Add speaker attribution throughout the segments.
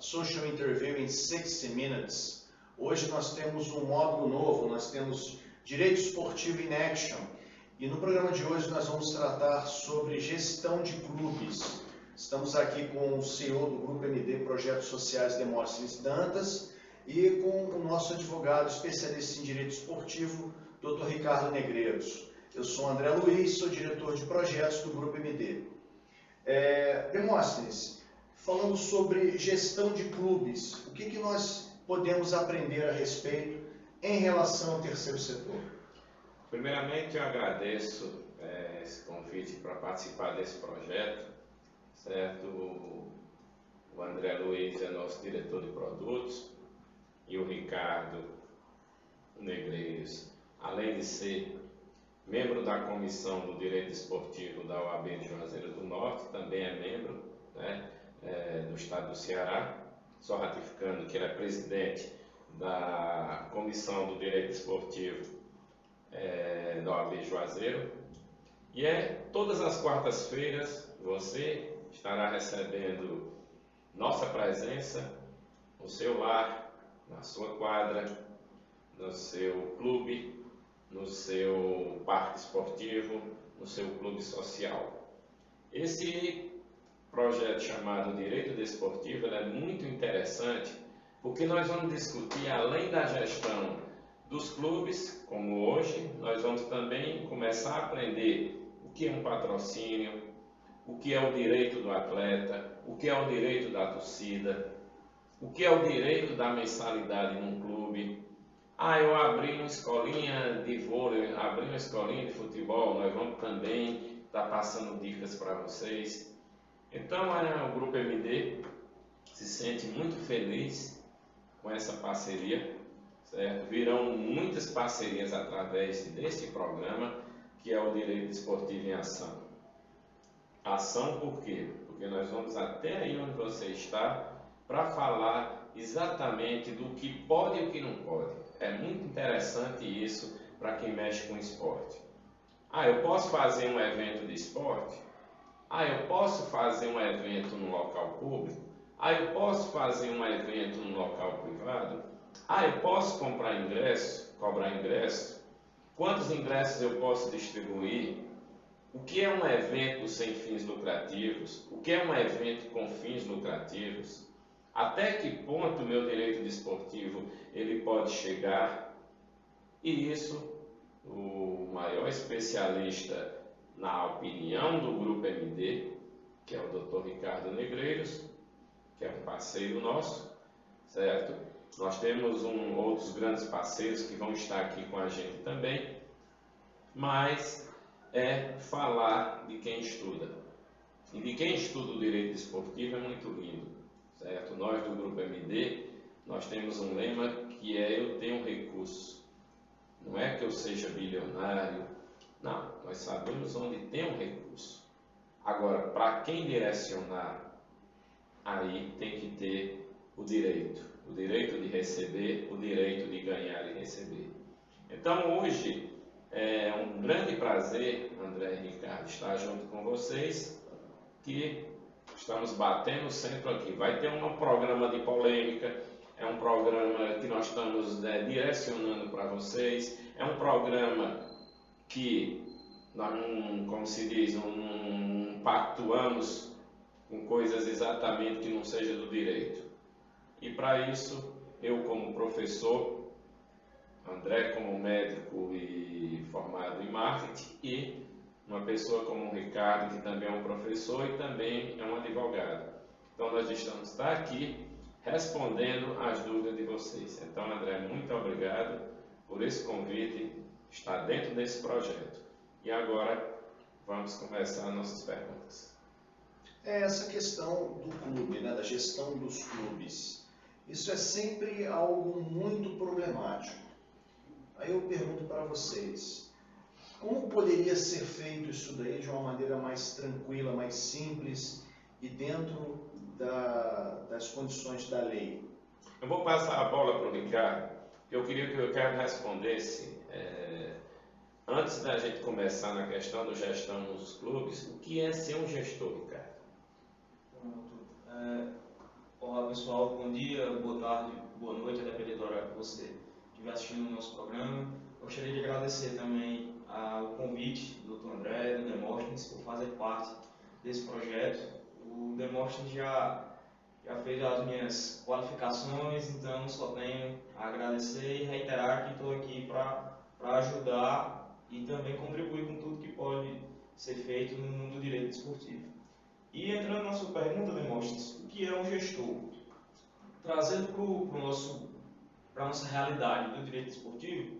Speaker 1: Social Interview in 60 Minutes. Hoje nós temos um módulo novo, nós temos Direito Esportivo in Action. E no programa de hoje nós vamos tratar sobre gestão de clubes. Estamos aqui com o CEO do Grupo MD Projetos Sociais, Demóstenes Dantas, e com o nosso advogado especialista em Direito Esportivo, Dr. Ricardo Negreiros. Eu sou André Luiz, sou diretor de projetos do Grupo MD. Demóstenes, falando sobre gestão de clubes, o que nós podemos aprender a respeito em relação ao terceiro setor?
Speaker 2: Primeiramente, eu agradeço esse convite para participar desse projeto, certo? O André Luiz é nosso diretor de produtos e o Ricardo Negreiros, além de ser membro da Comissão do Direito Esportivo da OAB de Juazeiro do Norte, também é membro, né, do Estado do Ceará, só ratificando que ele é presidente da Comissão do Direito Esportivo da OAB Juazeiro. E todas as quartas-feiras você estará recebendo nossa presença no seu lar, na sua quadra, no seu clube, no seu parque esportivo, no seu clube social. Esse projeto chamado Direito Desportivo é muito interessante porque nós vamos discutir, além da gestão dos clubes, como hoje, nós vamos também começar a aprender o que é um patrocínio, o que é o direito do atleta, o que é o direito da torcida, o que é o direito da mensalidade num clube. Eu abri uma escolinha de vôlei, abri uma escolinha de futebol, nós vamos também estar passando dicas para vocês. Então, o Grupo MD se sente muito feliz com essa parceria, certo? Virão muitas parcerias através desse programa, que é o Direito Esportivo em Ação. Ação por quê? Porque nós vamos até aí onde você está para falar exatamente do que pode e o que não pode. É muito interessante isso para quem mexe com esporte. Eu posso fazer um evento de esporte? Eu posso fazer um evento no local público? Eu posso fazer um evento no local privado? Eu posso comprar ingresso, cobrar ingresso? Quantos ingressos eu posso distribuir? O que é um evento sem fins lucrativos? O que é um evento com fins lucrativos? Até que ponto o meu direito desportivo ele pode chegar? E isso, o maior especialista na opinião do Grupo MD, que é o Dr. Ricardo Negreiros, que é um parceiro nosso, certo? Nós temos outros grandes parceiros que vão estar aqui com a gente também, mas falar de quem estuda. E de quem estuda o direito desportivo é muito lindo, certo? Nós do Grupo MD, nós temos um lema que eu tenho recurso. Não é que eu seja bilionário, não, nós sabemos onde tem um recurso. Agora, para quem direcionar, aí tem que ter o direito de receber, o direito de ganhar e receber. Então, hoje, é um grande prazer, André e Ricardo, estar junto com vocês, que estamos batendo o centro aqui. Vai ter um programa de polêmica, é um programa que nós estamos direcionando para vocês, é um programa que nós não, como se diz, não pactuamos com coisas exatamente que não seja do direito. E para isso, eu como professor, André como médico e formado em marketing, e uma pessoa como o Ricardo, que também é um professor e também é um advogado. Então nós estamos aqui respondendo às dúvidas de vocês. Então, André, muito obrigado por esse convite, estar dentro desse projeto. E agora vamos começar nossas perguntas.
Speaker 1: Essa questão do clube, da gestão dos clubes, isso é sempre algo muito problemático. Aí eu pergunto para vocês, como poderia ser feito isso daí de uma maneira mais tranquila, mais simples e dentro das condições da lei?
Speaker 2: Eu vou passar a bola para o Ricardo, porque eu queria que o Ricardo respondesse, antes da gente começar na questão da gestão nos clubes, o que é ser um gestor, Ricardo?
Speaker 3: Pronto. Olá pessoal, bom dia, boa tarde, boa noite, a depender do horário que você estiver assistindo o nosso programa. Gostaria de agradecer também ao convite do Dr. André, do Demóstenes, por fazer parte desse projeto. O Demóstenes já fez as minhas qualificações, então só tenho a agradecer e reiterar que estou aqui para ajudar e também contribuir com tudo que pode ser feito no mundo do direito esportivo. E entrando na sua pergunta, Demóstenes, o que é um gestor? Trazendo para a nossa realidade do direito esportivo,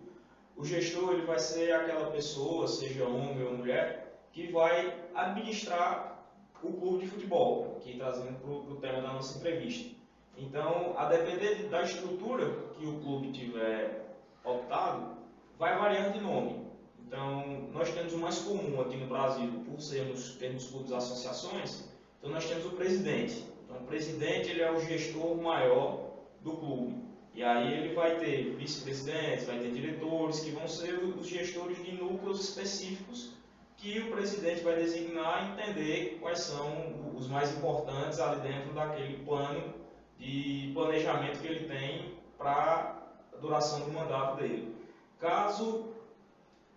Speaker 3: o gestor ele vai ser aquela pessoa, seja homem ou mulher, que vai administrar o clube de futebol, aqui trazendo para o tema da nossa entrevista. Então, a depender da estrutura que o clube tiver optado, vai variar de nome. Então, nós temos o mais comum aqui no Brasil, por termos clubes e associações, então nós temos o presidente. Então, o presidente ele é o gestor maior do clube. E aí ele vai ter vice-presidentes, vai ter diretores, que vão ser os gestores de núcleos específicos que o presidente vai designar e entender quais são os mais importantes ali dentro daquele plano de planejamento que ele tem para a duração do mandato dele. Caso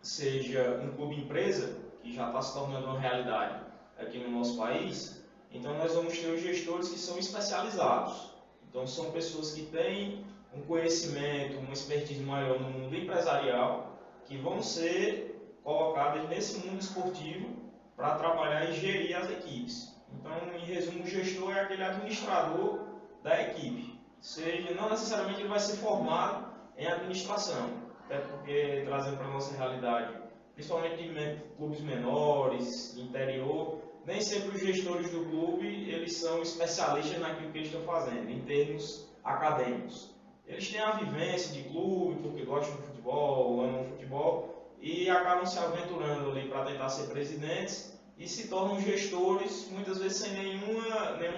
Speaker 3: seja um clube empresa, que já está se tornando uma realidade aqui no nosso país, então nós vamos ter os gestores que são especializados. Então são pessoas que têm um conhecimento, uma expertise maior no mundo empresarial, que vão ser colocadas nesse mundo esportivo para trabalhar e gerir as equipes. Então, em resumo, o gestor é aquele administrador da equipe. Seja, não necessariamente ele vai ser formado em administração, até porque, trazendo para a nossa realidade, principalmente de clubes menores, interior, nem sempre os gestores do clube eles são especialistas naquilo que eles estão fazendo, em termos acadêmicos. Eles têm a vivência de clube, porque gostam de futebol, amam futebol, e acabam se aventurando ali para tentar ser presidentes e se tornam gestores, muitas vezes sem nenhum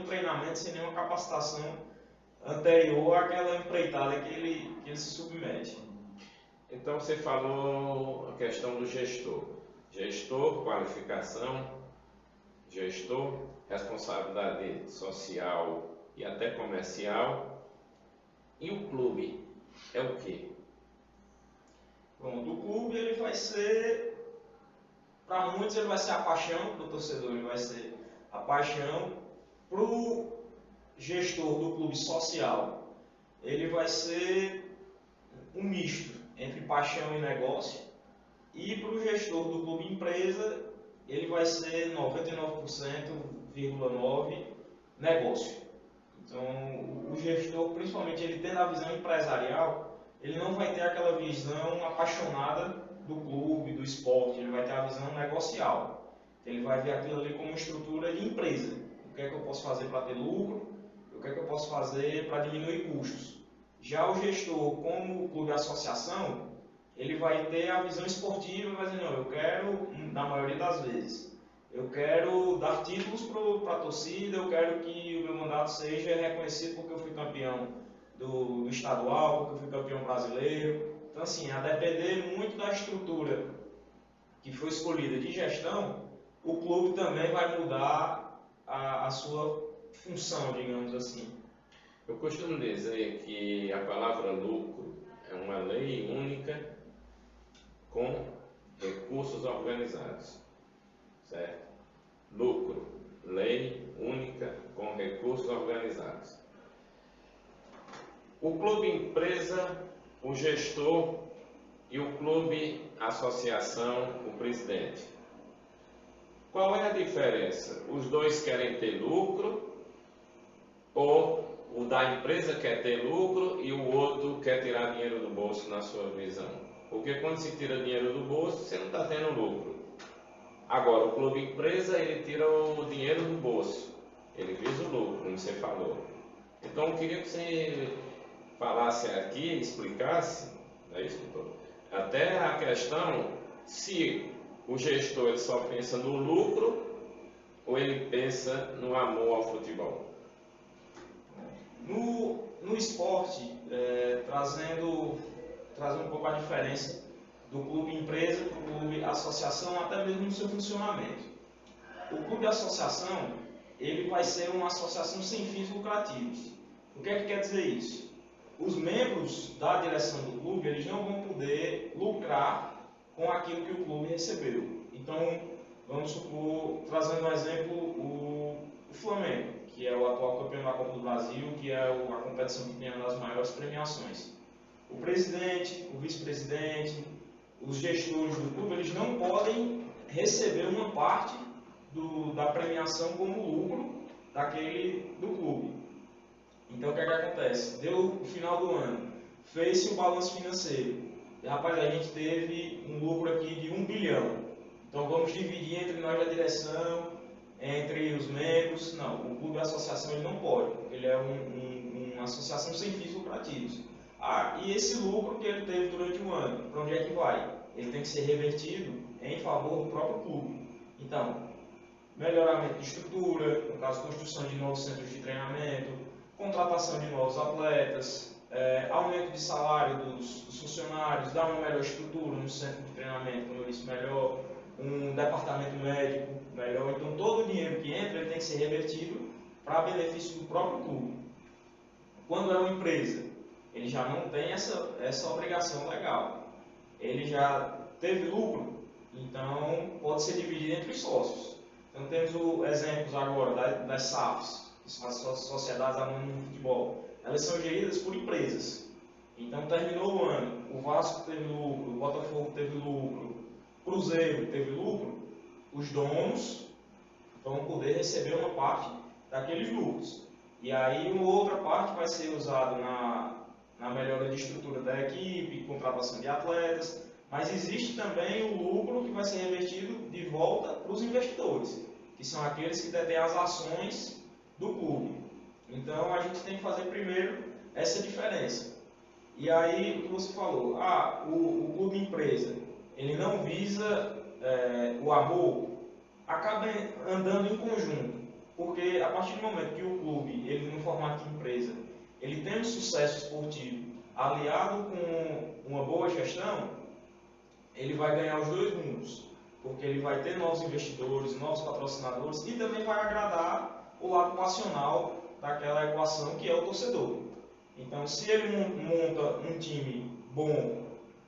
Speaker 3: treinamento, sem nenhuma capacitação anterior àquela empreitada que ele se submete.
Speaker 2: Então você falou a questão do gestor. Gestor, qualificação, gestor, responsabilidade social e até comercial. E o clube é o quê?
Speaker 3: Pronto, o clube ele vai ser, para muitos ele vai ser a paixão, para o torcedor ele vai ser a paixão, para o gestor do clube social ele vai ser um misto entre paixão e negócio, e para o gestor do clube empresa ele vai ser 99,9% negócio. Então o gestor, principalmente ele tendo a visão empresarial, ele não vai ter aquela visão apaixonada do clube, do esporte, ele vai ter a visão negocial. Ele vai ver aquilo ali como uma estrutura de empresa. O que é que eu posso fazer para ter lucro? O que é que eu posso fazer para diminuir custos? Já o gestor, como clube associação, ele vai ter a visão esportiva e vai dizer, não, eu quero, na maioria das vezes, eu quero dar títulos para a torcida, eu quero que o meu mandato seja reconhecido porque eu fui campeão do estadual, porque eu fui campeão brasileiro. Então, assim, a depender muito da estrutura que foi escolhida de gestão, o clube também vai mudar a sua função, digamos assim.
Speaker 2: Eu costumo dizer que a palavra lucro é uma lei única com recursos organizados, certo? Lucro, lei única com recursos organizados. O clube empresa, o gestor e o clube associação, o presidente. Qual é a diferença? Os dois querem ter lucro ou o da empresa quer ter lucro e o outro quer tirar dinheiro do bolso na sua visão? Porque quando se tira dinheiro do bolso, você não está tendo lucro. Agora, o clube empresa, ele tira o dinheiro do bolso. Ele visa o lucro, como você falou. Então, eu queria que você falasse aqui, explicasse, é isso, doutor? Até a questão se o gestor ele só pensa no lucro ou ele pensa no amor ao futebol.
Speaker 3: No esporte, trazendo um pouco a diferença do clube empresa para o clube associação, até mesmo no seu funcionamento. O clube associação, ele vai ser uma associação sem fins lucrativos. O que é que quer dizer isso? Os membros da direção do clube, eles não vão poder lucrar com aquilo que o clube recebeu. Então, vamos supor, trazendo um exemplo, o Flamengo, que é o atual campeão da Copa do Brasil, que é a competição que tem uma das maiores premiações. O presidente, o vice-presidente, os gestores do clube, eles não podem receber uma parte da premiação como lucro do clube. Então, o que é que acontece? Deu o final do ano, fez-se o balanço financeiro. E, rapaz, a gente teve um lucro aqui de 1 bilhão. Então, vamos dividir entre nós da direção, entre os membros. Não, o clube e a associação ele não pode, porque ele é uma associação sem fins lucrativos. E esse lucro que ele teve durante o ano, para onde é que vai? Ele tem que ser revertido em favor do próprio clube. Então, melhoramento de estrutura, no caso, construção de novos centros de treinamento, contratação de novos atletas, aumento de salário dos funcionários, dar uma melhor estrutura no centro de treinamento, como eu disse, melhor, um departamento médico melhor. Então, todo o dinheiro que entra ele tem que ser revertido para benefício do próprio clube. Quando é uma empresa, ele já não tem essa obrigação legal. Ele já teve lucro, então pode ser dividido entre os sócios. Então, temos exemplos agora das SAFs, que são as Sociedades Anônimas de Futebol. Elas são geridas por empresas. Então, terminou o ano, o Vasco teve lucro, o Botafogo teve lucro, o Cruzeiro teve lucro, os donos vão poder receber uma parte daqueles lucros. E aí, uma outra parte vai ser usada na melhora de estrutura da equipe, contratação de atletas, mas existe também o lucro que vai ser revertido de volta para os investidores, que são aqueles que detêm as ações do clube. Então, a gente tem que fazer primeiro essa diferença. E aí, o que você falou, o clube empresa, ele não visa o amor, acaba andando em conjunto, porque a partir do momento que o clube, ele no formato de empresa, ele tem um sucesso esportivo aliado com uma boa gestão, ele vai ganhar os dois mundos, porque ele vai ter novos investidores, novos patrocinadores e também vai agradar o lado passional daquela equação que é o torcedor. Então, se ele monta um time bom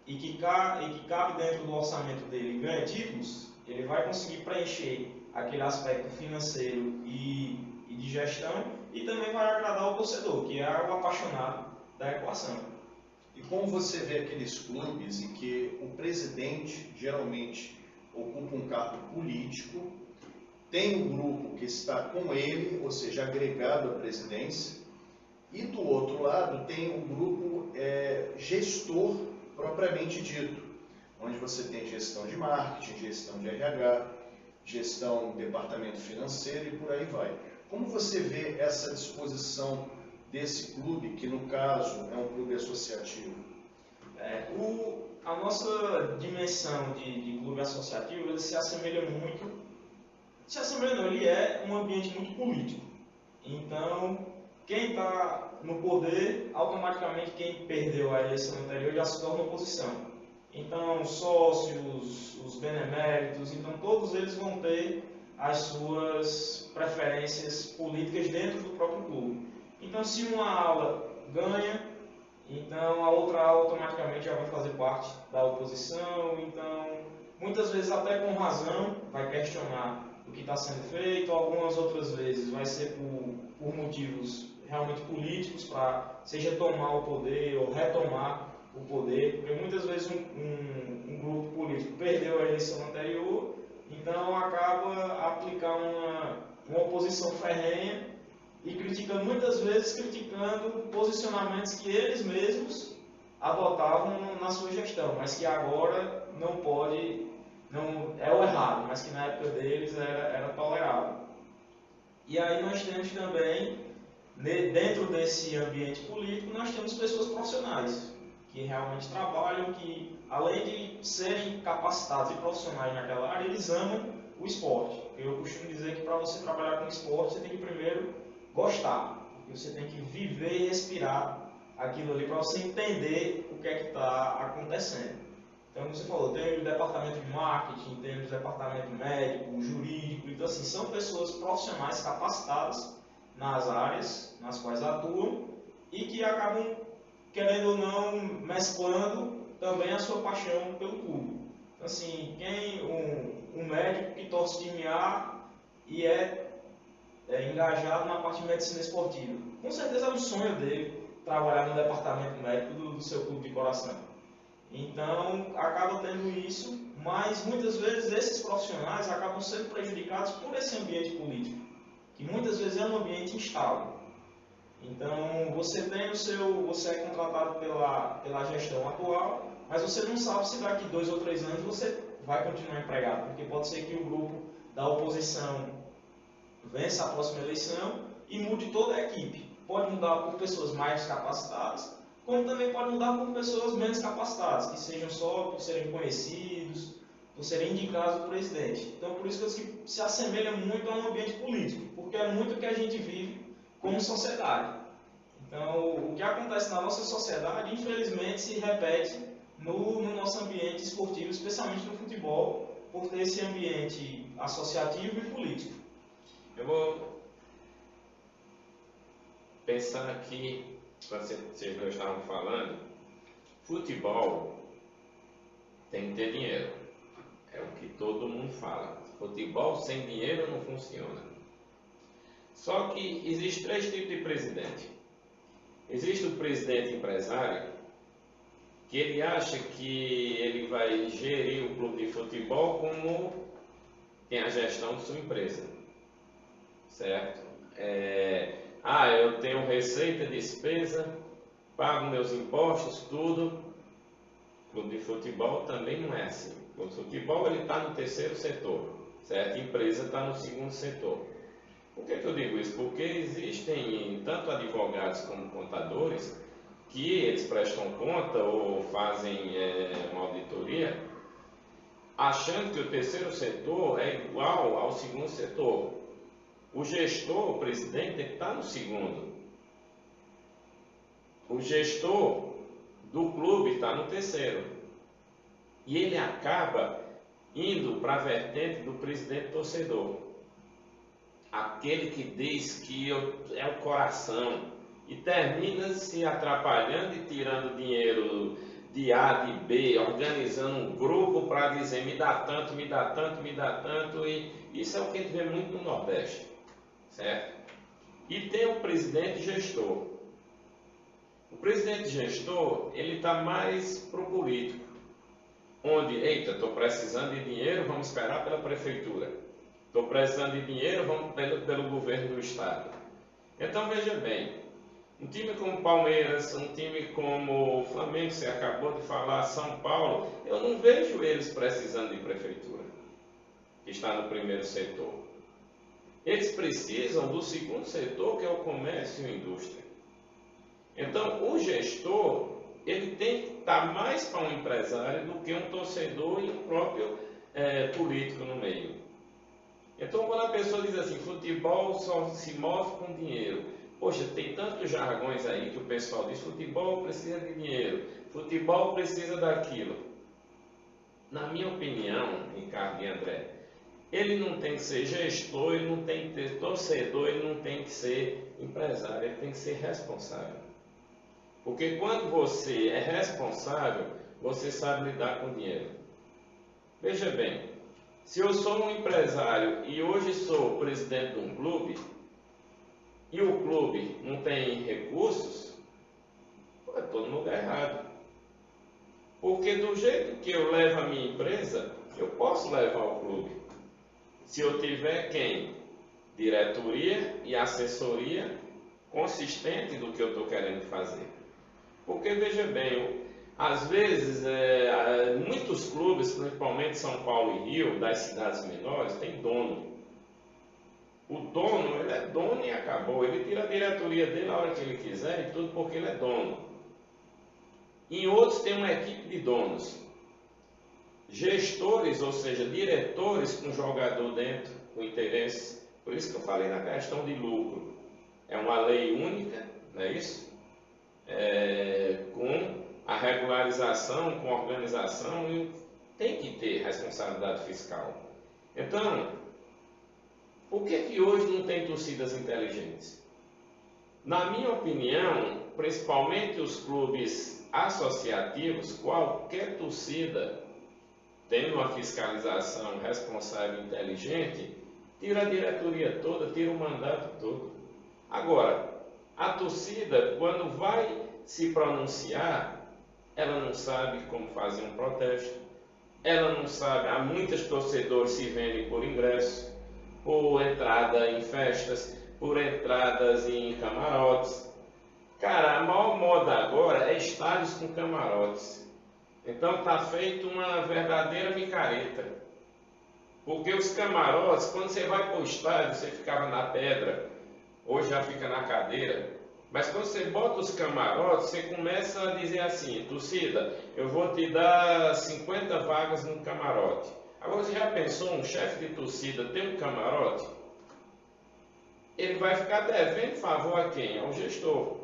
Speaker 3: e que cabe dentro do orçamento dele e ganha títulos, ele vai conseguir preencher aquele aspecto financeiro e de gestão e também vai agradar o torcedor, que é o apaixonado da equação.
Speaker 1: E como você vê aqueles clubes em que o presidente geralmente ocupa um cargo político, tem um grupo que está com ele, ou seja, agregado à presidência, e do outro lado tem um grupo gestor propriamente dito, onde você tem gestão de marketing, gestão de RH, gestão do departamento financeiro e por aí vai. Como você vê essa disposição desse clube, que no caso é um clube associativo?
Speaker 3: A nossa dimensão de clube associativo ele se assemelha muito, ele é um ambiente muito político. Então, quem está no poder, automaticamente quem perdeu a eleição anterior já se torna oposição. Então, sócios, os beneméritos, então todos eles vão ter as suas preferências políticas dentro do próprio clube. Então, se uma ala ganha, então a outra ala automaticamente já vai fazer parte da oposição. Então, muitas vezes até com razão, vai questionar o que está sendo feito. Algumas outras vezes vai ser por motivos realmente políticos, para seja tomar o poder ou retomar o poder, porque muitas vezes um grupo político perdeu a eleição anterior, então acaba aplicando uma oposição ferrenha e muitas vezes criticando posicionamentos que eles mesmos adotavam na sua gestão, mas que agora não é o errado, mas que na época deles era tolerável. E aí nós temos também, dentro desse ambiente político, nós temos pessoas profissionais, que realmente trabalham, que além de serem capacitados e profissionais naquela área, eles amam o esporte. Eu costumo dizer que para você trabalhar com esporte, você tem que primeiro gostar, porque você tem que viver e respirar aquilo ali para você entender o que é que está acontecendo. Então, como você falou, tem o departamento de marketing, tem o departamento médico, jurídico, então assim, são pessoas profissionais capacitadas nas áreas nas quais atuam e que acabam, querendo ou não, mesclando também a sua paixão pelo clube. Então, assim, um médico que torce time A e é engajado na parte de medicina esportiva, com certeza é um sonho dele trabalhar no departamento médico do seu clube de coração. Então, acaba tendo isso, mas muitas vezes esses profissionais acabam sendo prejudicados por esse ambiente político, que muitas vezes é um ambiente instável. Então, você é contratado pela gestão atual, mas você não sabe se daqui 2 ou 3 anos você vai continuar empregado, porque pode ser que o grupo da oposição vença a próxima eleição e mude toda a equipe. Pode mudar por pessoas mais capacitadas, como também pode mudar por pessoas menos capacitadas, que sejam só por serem conhecidos, por serem indicados do presidente. Então, por isso que eu digo que se assemelha muito a um ambiente político, porque é muito o que a gente vive como sociedade. Então, o que acontece na nossa sociedade, infelizmente, se repete no nosso ambiente esportivo, especialmente no futebol, por ter esse ambiente associativo e político.
Speaker 2: Eu vou pensar aqui, quando vocês dois estavam falando, futebol tem que ter dinheiro. É o que todo mundo fala. Futebol sem dinheiro não funciona. Só que existe 3 tipos de presidente. Existe o presidente empresário, que ele acha que ele vai gerir o clube de futebol como tem a gestão de sua empresa. Certo? Eu tenho receita, despesa, pago meus impostos, tudo. O clube de futebol também não é assim. O clube de futebol está no 3º setor, certo? A empresa está no 2º setor. Por que eu digo isso? Porque existem tanto advogados como contadores que eles prestam conta ou fazem uma auditoria achando que o 3º setor é igual ao 2º setor. O gestor, o presidente, tem que estar no 2º. O gestor do clube está no 3º. E ele acaba indo para a vertente do presidente torcedor. Aquele que diz que é o coração. E termina se atrapalhando e tirando dinheiro de A, de B, organizando um grupo para dizer me dá tanto, me dá tanto, me dá tanto. E isso é o que a gente vê muito no Nordeste. Certo? E tem o presidente gestor. O presidente gestor, ele está mais para o político. Onde, estou precisando de dinheiro, vamos esperar pela prefeitura. Estou precisando de dinheiro, vamos pelo governo do estado. Então, veja bem, um time como Palmeiras, um time como o Flamengo, você acabou de falar, São Paulo, eu não vejo eles precisando de prefeitura, que está no 1º setor. Eles precisam do 2º setor, que é o comércio e a indústria. Então, o gestor, ele tem que estar mais para um empresário do que um torcedor e um próprio político no meio. Então, quando a pessoa diz assim, futebol só se move com dinheiro. Poxa, tem tantos jargões aí que o pessoal diz, futebol precisa de dinheiro, futebol precisa daquilo. Na minha opinião, Ricardo e André, ele não tem que ser gestor, ele não tem que ter torcedor, ele não tem que ser empresário, ele tem que ser responsável. Porque quando você é responsável, você sabe lidar com dinheiro. Veja bem, se eu sou um empresário e hoje sou presidente de um clube, e o clube não tem recursos, eu estou no lugar errado. Porque do jeito que eu levo a minha empresa, eu posso levar o clube. Se eu tiver quem? Diretoria e assessoria consistente do que eu estou querendo fazer. Porque, veja bem, às vezes, muitos clubes, principalmente São Paulo e Rio, das cidades menores, tem dono. O dono, ele é dono e acabou. Ele tira a diretoria dele a hora que ele quiser e tudo porque ele é dono. Em outros tem uma equipe de donos. Gestores, ou seja, diretores com jogador dentro, com interesse. Por isso que eu falei na questão de lucro. É uma lei única, não é isso? Com a regularização, com a organização, e tem que ter responsabilidade fiscal. Então, por que hoje não tem torcidas inteligentes? Na minha opinião, principalmente os clubes associativos, qualquer torcida, tendo uma fiscalização responsável e inteligente, tira a diretoria toda, tira o mandato todo. Agora, a torcida, quando vai se pronunciar, ela não sabe como fazer um protesto, ela não sabe, há muitos torcedores se vendem por ingresso, por entrada em festas, por entradas em camarotes. Cara, a maior moda agora é estádios com camarotes. Então está feito uma verdadeira micareta. Porque os camarotes, quando você vai para o estádio, você ficava na pedra, hoje já fica na cadeira. Mas quando você bota os camarotes, você começa a dizer assim: torcida, eu vou te dar 50 vagas no camarote. Agora, você já pensou um chefe de torcida ter um camarote? Ele vai ficar devendo favor a quem? Ao gestor.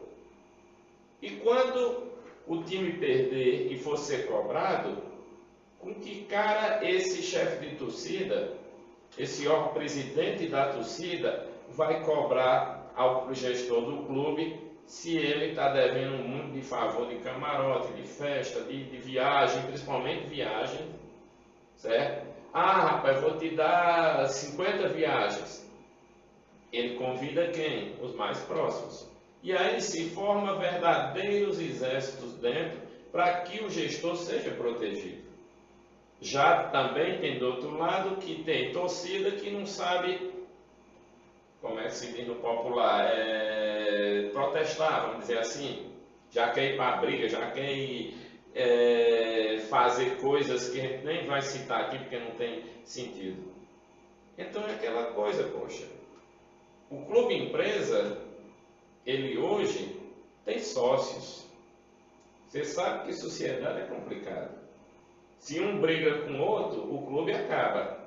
Speaker 2: E quando o time perder e for ser cobrado, com que cara esse chefe de torcida, esse órgão presidente da torcida, vai cobrar ao gestor do clube se ele está devendo um mundo de favor de camarote, de festa, de viagem, principalmente viagem, certo? Ah, rapaz, vou te dar 50 viagens. Ele convida quem? Os mais próximos. E aí se forma verdadeiros exércitos dentro para que o gestor seja protegido. Já também tem do outro lado que tem torcida que não sabe, como é que se diz no popular, protestar, vamos dizer assim, já quer ir para a briga, já quer ir, fazer coisas que a gente nem vai citar aqui porque não tem sentido. Então é aquela coisa, poxa, o clube empresa, ele hoje tem sócios. Você sabe que sociedade é complicado. Se um briga com o outro, o clube acaba.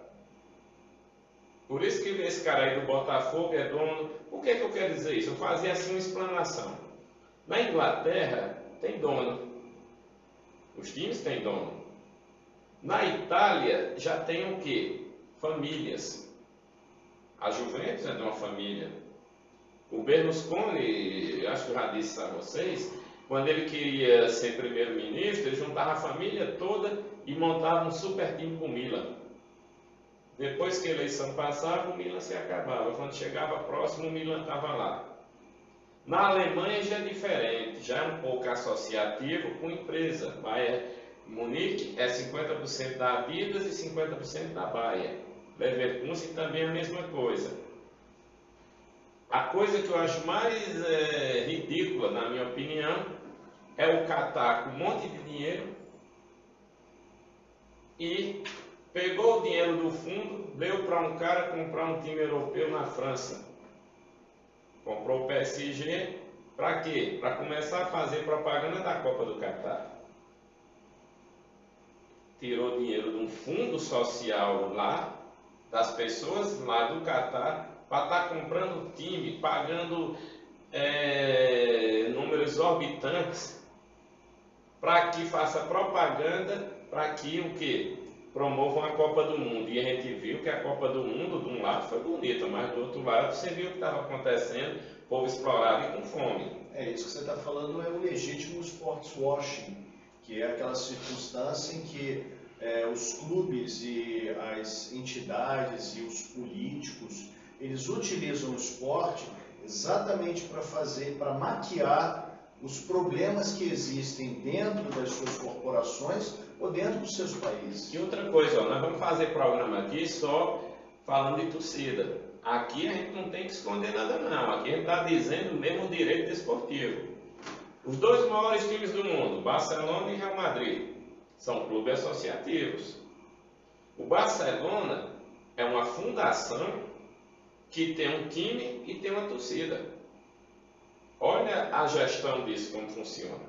Speaker 2: Por isso que esse cara aí do Botafogo é dono. Por que eu quero dizer isso? Eu fazia assim uma explanação. Na Inglaterra tem dono. Os times têm dono. Na Itália já tem o quê? Famílias. A Juventus é de uma família. O Berlusconi, acho que eu já disse a vocês, quando ele queria ser primeiro-ministro, ele juntava a família toda e montava um super time com o Milan. Depois que a eleição passava, o Milan se acabava. Quando chegava próximo, o Milan estava lá. Na Alemanha já é diferente, já é um pouco associativo com empresa. Bayern Munique é 50% da Adidas e 50% da Bayer. Leverkusen também é a mesma coisa. A coisa que eu acho mais ridícula, na minha opinião, é o Qatar com um monte de dinheiro e pegou o dinheiro do fundo, deu para um cara comprar um time europeu na França. Comprou o PSG, para quê? Para começar a fazer propaganda da Copa do Qatar. Tirou dinheiro de um fundo social lá, das pessoas lá do Qatar, para estar comprando time, pagando números exorbitantes, para que faça propaganda, para que o quê? Promovam a Copa do Mundo. E a gente viu que a Copa do Mundo, de um lado, foi bonita, mas do outro lado você viu o que estava acontecendo, povo explorado e com fome.
Speaker 1: Isso que você está falando é o legítimo sports washing, que é aquela circunstância em que os clubes e as entidades e os políticos, eles utilizam o esporte exatamente para maquiar os problemas que existem dentro das suas corporações ou dentro dos seus países.
Speaker 2: E outra coisa, nós vamos fazer programa aqui só falando de torcida. Aqui a gente não tem que esconder nada não, aqui a gente está dizendo mesmo o direito desportivo. Os dois maiores times do mundo, Barcelona e Real Madrid, são clubes associativos. O Barcelona é uma fundação que tem um time e tem uma torcida. Olha a gestão disso, como funciona.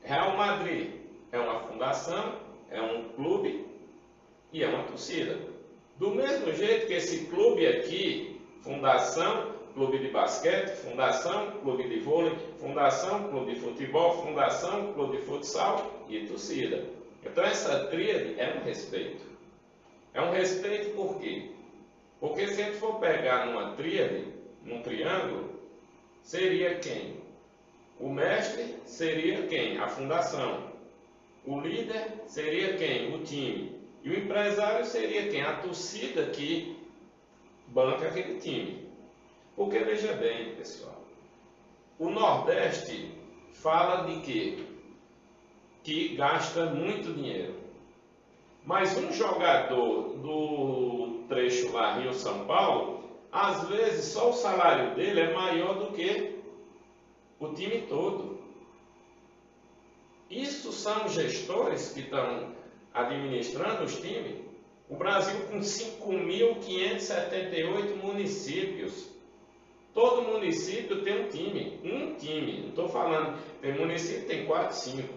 Speaker 2: Real Madrid é uma fundação, é um clube e é uma torcida. Do mesmo jeito que esse clube aqui, fundação, clube de basquete, fundação, clube de vôlei, fundação, clube de futebol, fundação, clube de futsal e torcida. Então essa tríade é um respeito. É um respeito por quê? Porque se a gente for pegar numa tríade, num triângulo, seria quem? O mestre seria quem? A fundação. O líder seria quem? O time. E o empresário seria quem? A torcida que banca aquele time. Porque veja bem, pessoal, o Nordeste fala de quê? Que gasta muito dinheiro. Mas um jogador do trecho lá Rio-São Paulo, às vezes só o salário dele é maior do que o time todo. Isso são gestores que estão administrando os times. O Brasil com 5.578 municípios. Todo município tem um time. Não estou falando, tem município que tem 4, 5.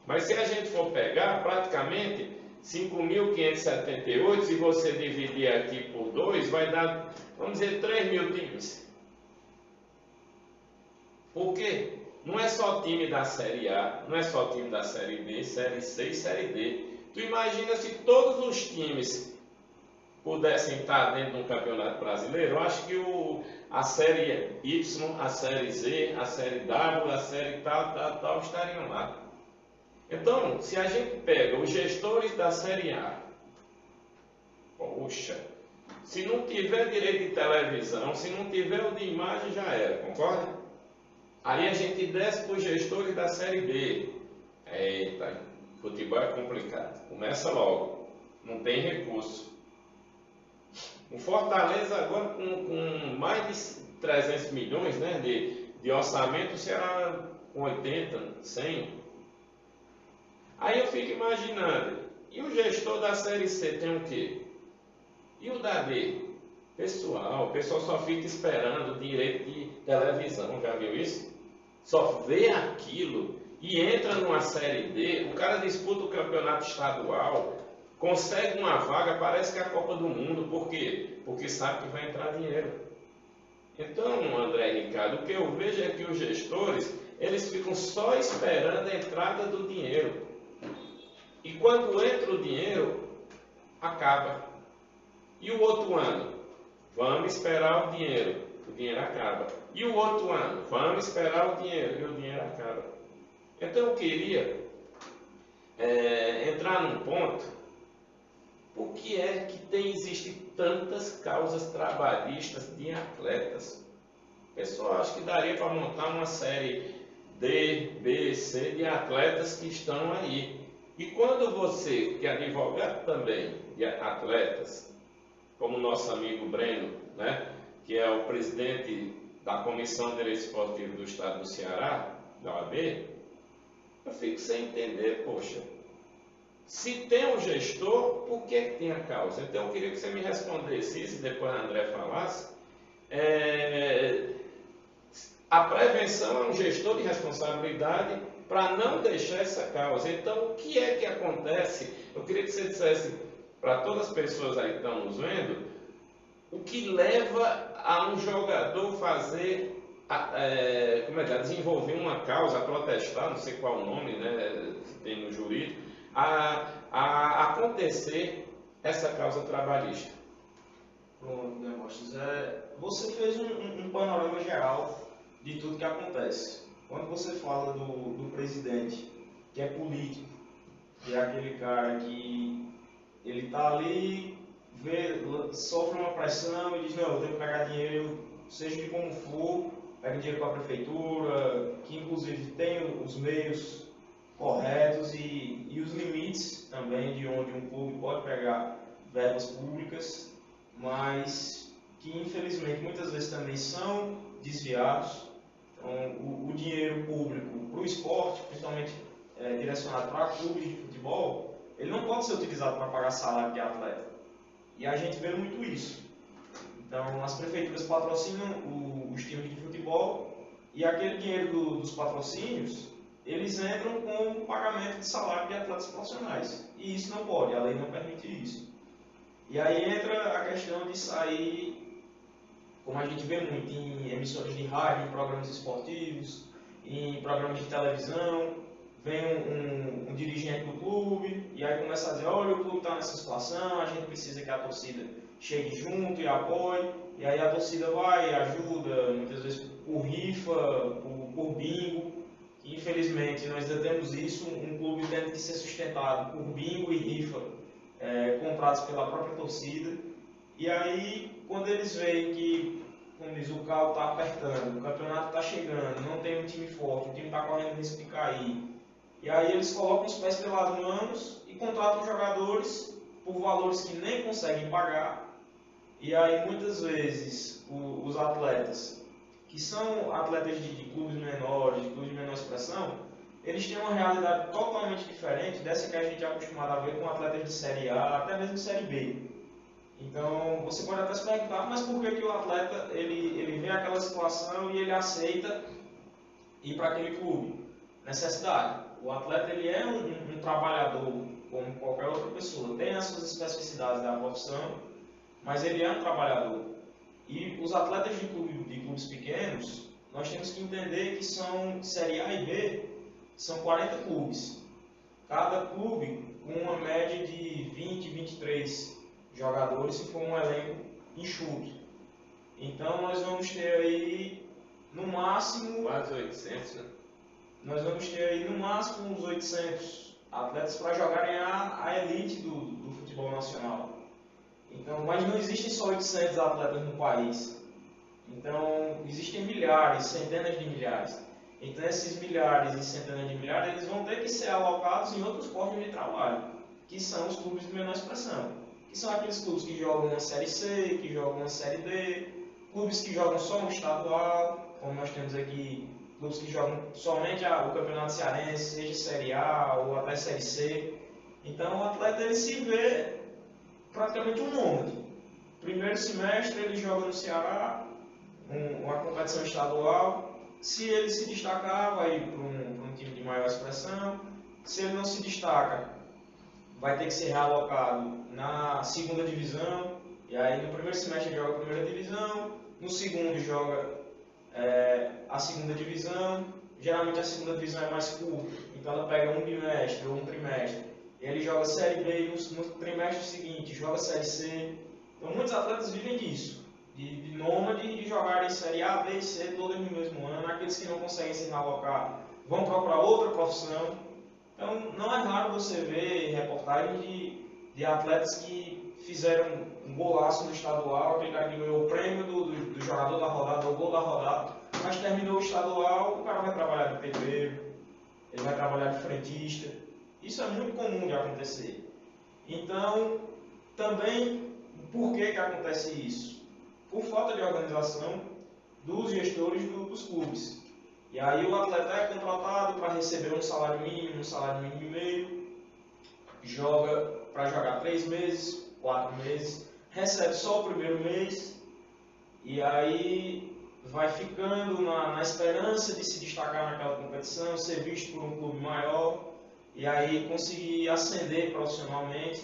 Speaker 2: Mas se a gente for pegar, praticamente 5.578, se você dividir aqui por 2, vai dar, vamos dizer, 3.000 times. Por quê? Não é só time da Série A, não é só time da Série B, Série C e Série D. Tu imagina se todos os times pudessem estar dentro de um campeonato brasileiro? Eu acho que a Série Y, a Série Z, a Série W, a Série tal estariam lá. Então, se a gente pega os gestores da Série A, poxa, se não tiver direito de televisão, se não tiver o de imagem, já era, concorda? Aí a gente desce para os gestores da Série B. Eita, futebol é complicado. Começa logo. Não tem recurso. O Fortaleza agora com mais de 300 milhões, né, de orçamento, será com 80, 100. Aí eu fico imaginando, e o gestor da Série C tem o quê? E o da B? O pessoal só fica esperando o direito de televisão, já viu isso? Só vê aquilo e entra numa Série D, o cara disputa o campeonato estadual, consegue uma vaga, parece que é a Copa do Mundo. Por quê? Porque sabe que vai entrar dinheiro. Então, André e Ricardo, o que eu vejo é que os gestores, eles ficam só esperando a entrada do dinheiro. E quando entra o dinheiro, acaba. E o outro ano? Vamos esperar o dinheiro acaba. E o outro ano? Vamos esperar o dinheiro, e o dinheiro acaba. Então eu queria entrar num ponto, por que é que existem tantas causas trabalhistas de atletas? Pessoal, acho que daria para montar uma série D, B, C de atletas que estão aí. E quando você, que é advogado também de atletas, como o nosso amigo Breno, né, que é o presidente da Comissão de Direito Esportivo do Estado do Ceará, da OAB, eu fico sem entender, poxa, se tem um gestor, por que tem a causa? Então eu queria que você me respondesse isso e depois a André falasse. A prevenção é um gestor de responsabilidade para não deixar essa causa. Então, o que é que acontece? Eu queria que você dissesse para todas as pessoas aí que estão nos vendo, o que leva a um jogador fazer, desenvolver uma causa, a protestar, não sei qual o nome, né, que tem no jurídico, a acontecer essa causa trabalhista.
Speaker 3: Pronto, Demóstenes, você fez um panorama geral de tudo que acontece. Quando você fala do presidente, que é político, que é aquele cara que ele está ali, sofre uma pressão e diz, não, eu tenho que pegar dinheiro, seja de como for, pega dinheiro para a prefeitura, que inclusive tem os meios corretos e os limites também de onde um clube pode pegar verbas públicas, mas que infelizmente muitas vezes também são desviados. Então, o dinheiro público para o esporte, principalmente direcionado para clubes de futebol, ele não pode ser utilizado para pagar salário de atleta. E a gente vê muito isso. Então, as prefeituras patrocinam os times de futebol e aquele dinheiro dos patrocínios, eles entram com o pagamento de salário de atletas profissionais. E isso não pode, a lei não permite isso. E aí entra a questão de sair, como a gente vê muito em emissoras de rádio, em programas esportivos, em programas de televisão, vem um dirigente do clube e aí começa a dizer, olha, o clube está nessa situação, a gente precisa que a torcida chegue junto e apoie, e aí a torcida vai e ajuda, muitas vezes por rifa, por bingo. Infelizmente nós ainda temos isso, um clube tendo que ser sustentado por bingo e rifa comprados pela própria torcida. E aí quando eles veem que, como diz, o carro está apertando, o campeonato está chegando, não tem um time forte, o time está correndo risco de cair, e aí eles colocam os pés pelas mãos e contratam jogadores por valores que nem conseguem pagar. E aí muitas vezes os atletas, que são atletas de clubes menores, de clubes de menor expressão, eles têm uma realidade totalmente diferente dessa que a gente é acostumado a ver com atletas de Série A, até mesmo de Série B. Então você pode até se perguntar, mas por que o atleta ele vê aquela situação e ele aceita ir para aquele clube? Necessidade. O atleta ele é um trabalhador como qualquer outra pessoa, tem as suas especificidades da profissão, mas ele é um trabalhador. E os atletas de clubes pequenos, nós temos que entender que são Série A e B, são 40 clubes. Cada clube com uma média de 20, 23 jogadores, se for um elenco enxuto. Então nós vamos ter aí no máximo...
Speaker 2: Quase 800, né?
Speaker 3: Nós vamos ter aí no máximo uns 800 atletas para jogarem a elite do futebol nacional. Então, mas não existem só 800 atletas no país. Então, existem milhares, centenas de milhares. Então, esses milhares e centenas de milhares, eles vão ter que ser alocados em outros postos de trabalho, que são os clubes de menor expressão. Que são aqueles clubes que jogam uma Série C, que jogam uma Série D, clubes que jogam só um estadual, como nós temos aqui, clubes que jogam somente o campeonato cearense, seja Série A ou até Série C. Então, o atleta ele se vê praticamente um nômade. Primeiro semestre ele joga no Ceará, uma competição estadual. Se ele se destacar, vai para um time de maior expressão. Se ele não se destaca, vai ter que ser realocado na segunda divisão. E aí no primeiro semestre ele joga a primeira divisão, no segundo joga a segunda divisão. Geralmente a segunda divisão é mais curta, então ela pega um bimestre ou um trimestre. Ele joga Série B e no trimestre seguinte joga Série C. Então muitos atletas vivem disso, de nômade, de jogarem Série A, B e C todos no mesmo ano. Aqueles que não conseguem se realocar vão procurar outra profissão. Então não é raro você ver reportagens de atletas que fizeram um golaço no estadual, aquele cara que ganhou o prêmio do jogador da rodada, o gol da rodada, mas terminou o estadual, o cara vai trabalhar de pedreiro, ele vai trabalhar de frentista. Isso é muito comum de acontecer. Então, também, por que acontece isso? Por falta de organização dos gestores dos clubes. E aí o atleta é contratado para receber um salário mínimo e meio, joga para jogar 3 meses, 4 meses, recebe só o primeiro mês, e aí vai ficando na esperança de se destacar naquela competição, ser visto por um clube maior, e aí conseguir ascender profissionalmente.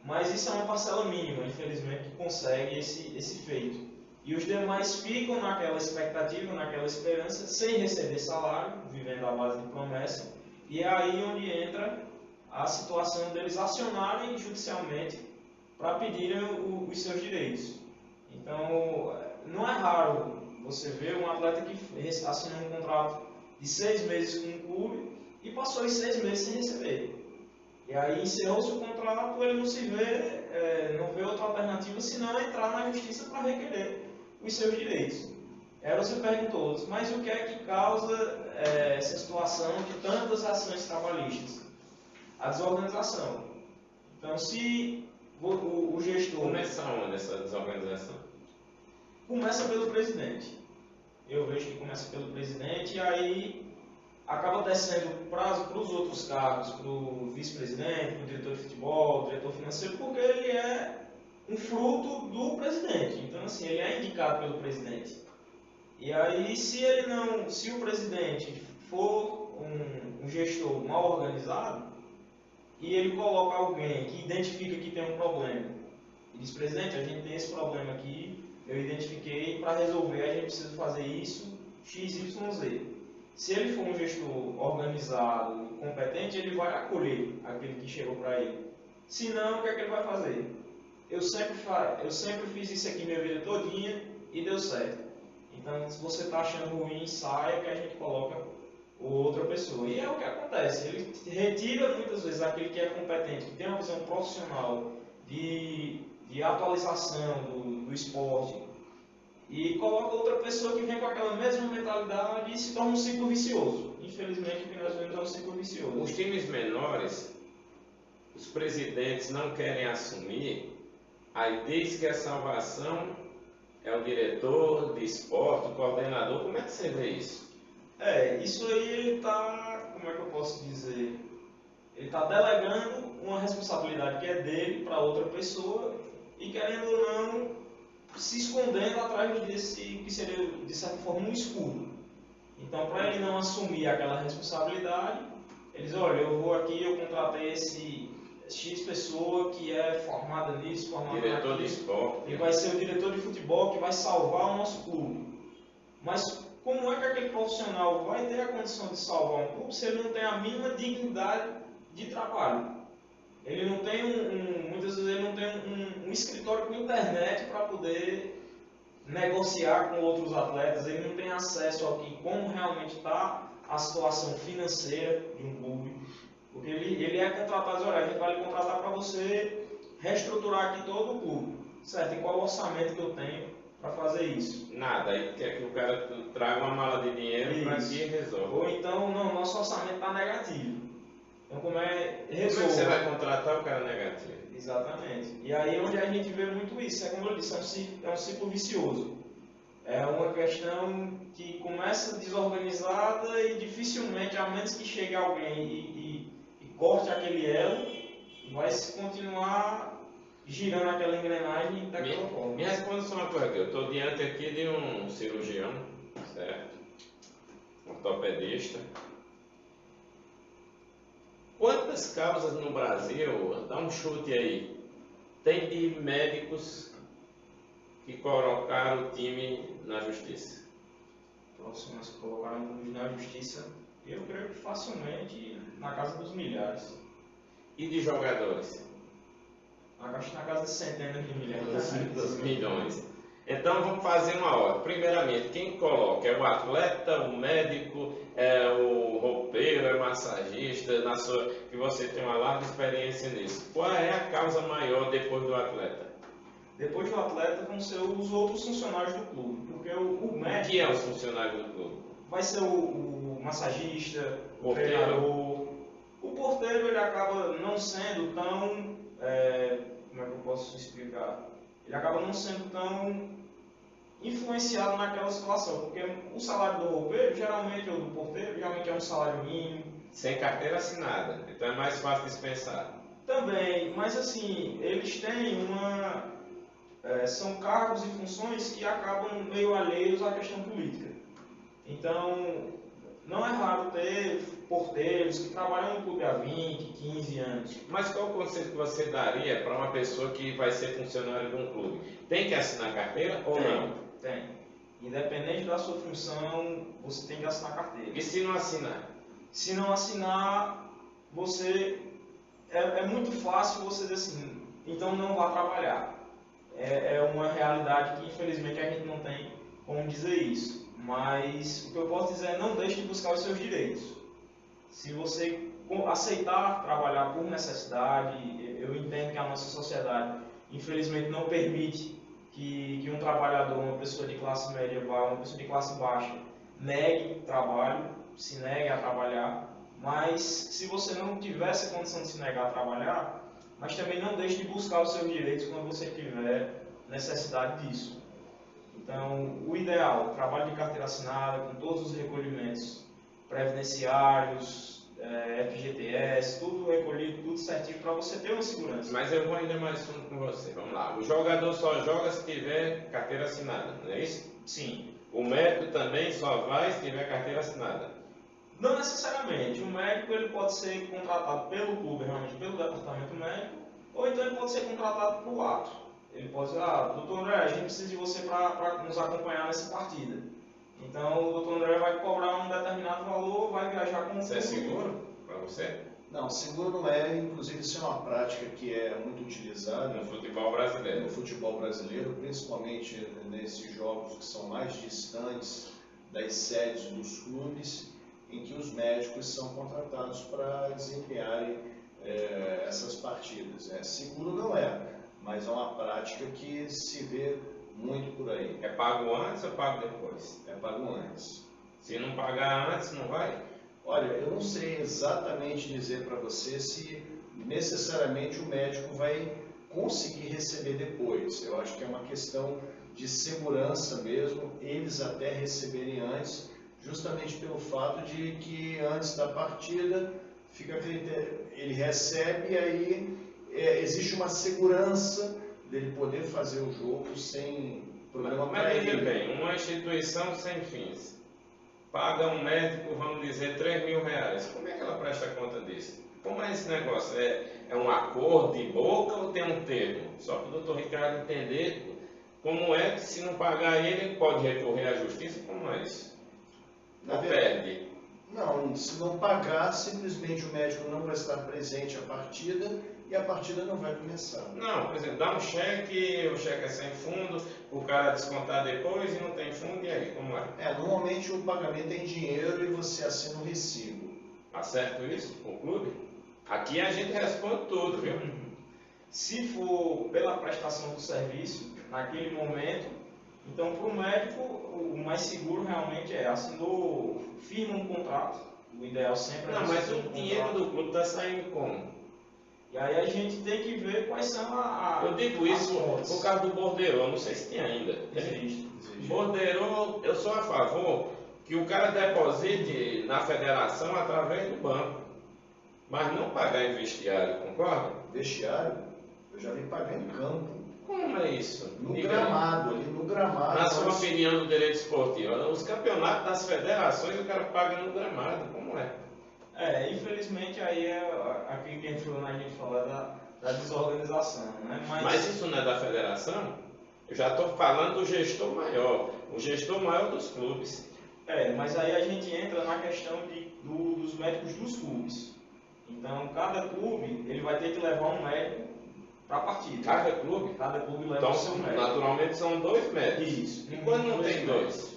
Speaker 3: Mas isso é uma parcela mínima, infelizmente, que consegue esse feito. E os demais ficam naquela expectativa, naquela esperança, sem receber salário, vivendo à base de promessa. E é aí onde entra a situação deles acionarem judicialmente para pedirem os seus direitos. Então, não é raro você ver um atleta que assinou um contrato de 6 meses com um clube e passou os 6 meses sem receber. E aí encerrou-se o contrato, ele não se vê, não vê outra alternativa senão entrar na justiça para requerer os seus direitos. Aí você perguntou, mas o que é que causa essa situação de tantas ações trabalhistas? A desorganização. Então, se o gestor...
Speaker 2: Começa onde essa desorganização?
Speaker 3: Começa pelo presidente. Eu vejo que começa pelo presidente e aí acaba descendo para os outros cargos, para o vice-presidente, para o diretor de futebol, diretor financeiro, porque ele é um fruto do presidente. Então, assim, ele é indicado pelo presidente. E aí, se o presidente for um gestor mal organizado e ele coloca alguém que identifica que tem um problema e diz, presidente, a gente tem esse problema aqui, eu identifiquei, para resolver a gente precisa fazer isso, X, Y, Z. Se ele for um gestor organizado, competente, ele vai acolher aquele que chegou para ele. Se não, o que é que ele vai fazer? Eu sempre fiz isso aqui minha vida todinha e deu certo. Então, se você está achando ruim, saia que a gente coloca outra pessoa. E é o que acontece. Ele retira muitas vezes aquele que é competente, que tem uma visão profissional de atualização do esporte, e coloca outra pessoa que vem com aquela mesma mentalidade e se torna um ciclo vicioso. Infelizmente, o que nós vemos é um ciclo vicioso.
Speaker 2: Os times menores, os presidentes não querem assumir, aí diz que a salvação é o diretor de esporte, o coordenador. Como é que você vê isso?
Speaker 3: Isso aí ele está, como é que eu posso dizer? Ele está delegando uma responsabilidade que é dele para outra pessoa e, querendo ou não, se escondendo atrás desse que seria, de certa forma, um escudo. Então, para ele não assumir aquela responsabilidade, eles, olha, eu vou aqui, eu contratei esse X pessoa que é formada nisso, formada naquilo.
Speaker 2: Diretor de esporte.
Speaker 3: E vai ser o diretor de futebol que vai salvar o nosso clube. Mas como é que aquele profissional vai ter a condição de salvar um clube se ele não tem a mínima dignidade de trabalho? Ele não tem muitas vezes ele não tem um escritório com internet para poder negociar com outros atletas, ele não tem acesso ao que, como realmente está a situação financeira de um clube, porque ele é contratado, olha, a gente vai lhe contratar para você reestruturar aqui todo o clube, certo? E qual o orçamento que eu tenho para fazer isso?
Speaker 2: Nada, aí quer que o cara traga uma mala de dinheiro para que resolva.
Speaker 3: Ou então, não, nosso orçamento está negativo. Então, como é resolver?
Speaker 2: Como é que você vai contratar o cara negativo?
Speaker 3: Exatamente. E aí onde a gente vê muito isso, é como eu disse, é um ciclo vicioso. É uma questão que começa desorganizada e dificilmente, a menos que chegue alguém e corte aquele elo, vai se continuar girando aquela engrenagem daquela forma.
Speaker 2: Me responda só uma coisa, eu estou diante aqui de um cirurgião, certo? Um ortopedista. Quantas causas no Brasil, dá um chute aí, tem de médicos que colocaram o time na justiça?
Speaker 3: Próximas que colocaram o time na justiça, eu creio que facilmente na casa dos milhares.
Speaker 2: E de jogadores?
Speaker 3: Acho que na casa de centenas de milhares.
Speaker 2: Dos milhões. Então vamos fazer uma ordem. Primeiramente, quem coloca? É o atleta, o médico, é o roupeiro, é o massagista, que você tem uma larga experiência nisso. Qual é a causa maior depois do atleta?
Speaker 3: Depois do atleta vão ser os outros funcionários do clube. Porque o médico.
Speaker 2: O que é os funcionários do clube?
Speaker 3: Vai ser o massagista, o
Speaker 2: porteiro.
Speaker 3: treinador. O porteiro ele acaba não sendo tão. Como é que eu posso explicar? Ele acaba não sendo tão influenciado naquela situação, porque o salário do roupeiro, geralmente, ou do porteiro, geralmente é um salário mínimo.
Speaker 2: Sem carteira assinada, então é mais fácil dispensar.
Speaker 3: Também, mas assim, eles têm são cargos e funções que acabam meio alheios à questão política. Então, não é raro ter porteiros que trabalham no clube há 20, 15 anos.
Speaker 2: Mas qual o conselho que você daria para uma pessoa que vai ser funcionário de um clube? Tem que assinar carteira ou não?
Speaker 3: Tem. Independente da sua função, você tem que assinar carteira.
Speaker 2: E se não assinar?
Speaker 3: Se não assinar, você é muito fácil você dizer assim, então não vá trabalhar. É uma realidade que infelizmente a gente não tem como dizer isso. Mas o que eu posso dizer é não deixe de buscar os seus direitos. Se você aceitar trabalhar por necessidade, eu entendo que a nossa sociedade infelizmente não permite que um trabalhador, uma pessoa de classe média, uma pessoa de classe baixa, negue trabalho, se negue a trabalhar. Mas se você não tiver essa condição de se negar a trabalhar, mas também não deixe de buscar os seus direitos quando você tiver necessidade disso. Então, o ideal, trabalho de carteira assinada, com todos os recolhimentos previdenciários, FGTS, tudo recolhido, tudo certinho para você ter uma segurança.
Speaker 2: Mas eu vou ainda mais fundo com você. Vamos lá. O jogador só joga se tiver carteira assinada, não é isso?
Speaker 3: Sim.
Speaker 2: O médico também só vai se tiver carteira assinada.
Speaker 3: Não necessariamente. O médico ele pode ser contratado pelo clube, realmente pelo departamento médico, ou então ele pode ser contratado por ato. Ele pode dizer, doutor André, a gente precisa de você para nos acompanhar nessa partida. Então o doutor André vai cobrar um determinado valor, vai viajar com o
Speaker 2: Isso é seguro para você?
Speaker 1: Não, seguro não é, inclusive isso é uma prática que é muito utilizada
Speaker 2: No futebol brasileiro.
Speaker 1: no futebol brasileiro, principalmente nesses jogos que são mais distantes das sedes dos clubes, em que os médicos são contratados para desempenharem essas partidas. Seguro não é, mas é uma prática que se vê muito por aí.
Speaker 2: É pago antes ou pago depois?
Speaker 1: É pago antes.
Speaker 2: Se não pagar antes, não vai?
Speaker 1: Olha, eu não sei exatamente dizer para você se necessariamente o médico vai conseguir receber depois. Eu acho que é uma questão de segurança mesmo, eles até receberem antes, justamente pelo fato de que antes da partida ele recebe e aí existe uma segurança dele poder fazer o jogo sem problema para
Speaker 2: Mas veja
Speaker 1: ele.
Speaker 2: bem, uma instituição sem fins paga um médico, vamos dizer, R$3.000. Como é que ela presta conta disso? Como é esse negócio? É um acordo de boca ou tem um termo? Só para o doutor Ricardo entender como é que, se não pagar ele pode recorrer à justiça. Como é isso? Ou perde?
Speaker 1: Não, se não pagar, simplesmente o médico não vai estar presente à partida e a partida não vai começar.
Speaker 2: Não, por exemplo, dá um cheque, o cheque é sem fundo, o cara descontar depois e não tem fundo, e aí, como é?
Speaker 1: Normalmente o pagamento é em dinheiro e você assina um recibo.
Speaker 2: Acerto isso com o clube? Aqui a gente responde tudo, viu?
Speaker 3: Se for pela prestação do serviço, naquele momento, então para o médico o mais seguro realmente assinou, firma um contrato. O ideal sempre é
Speaker 2: Não, mas
Speaker 3: assinar
Speaker 2: o
Speaker 3: um
Speaker 2: dinheiro
Speaker 3: contrato.
Speaker 2: do clube está saindo como?
Speaker 3: E aí a gente tem que ver quais são
Speaker 2: Eu digo isso
Speaker 3: fontes.
Speaker 2: por causa do borderô, não sei se tem ainda.
Speaker 3: Existe.
Speaker 2: Borderô, eu sou a favor que o cara deposite na federação através do banco, mas não pagar em vestiário, concorda?
Speaker 1: Vestiário, eu já vi pagar em campo,
Speaker 2: Como é isso?
Speaker 1: no
Speaker 2: Diga
Speaker 1: gramado, ali no gramado.
Speaker 2: na sua opinião do direito esportivo, os campeonatos das federações o cara paga no gramado, como é?
Speaker 3: Infelizmente aí aquilo que entrou na gente falar da desorganização, né?
Speaker 2: Mas isso não é da federação? Eu já estou falando do gestor maior, o gestor maior dos clubes.
Speaker 3: Mas aí a gente entra na questão dos médicos dos clubes. Então, cada clube ele vai ter que levar um médico para a partida.
Speaker 2: Cada clube?
Speaker 3: Cada clube leva
Speaker 2: Então,
Speaker 3: o seu médico.
Speaker 2: naturalmente são 2 médicos.
Speaker 3: Isso.
Speaker 2: E quando não tem 2?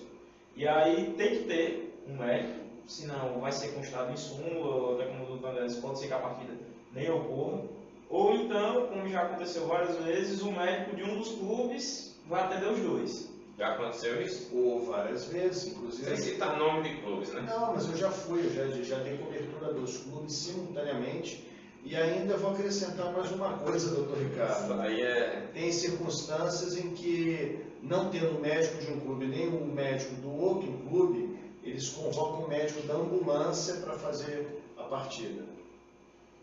Speaker 3: E aí tem que ter um médico, senão vai ser constado em súmula, até como o doutor André disse, pode ser que a partida nem ocorra. Ou então, como já aconteceu várias vezes, o médico de um dos clubes vai atender os dois.
Speaker 2: Já aconteceu isso?
Speaker 1: Ou várias vezes, inclusive.
Speaker 2: Sem citar nome de clubes, né?
Speaker 1: Não, mas eu já fui, eu já dei cobertura dos clubes simultaneamente. E ainda vou acrescentar mais uma coisa, doutor Ricardo.
Speaker 2: Isso aí é...
Speaker 1: Tem circunstâncias em que, não tendo o médico de um clube nem o médico do outro clube, eles convocam o médico da ambulância para fazer a partida.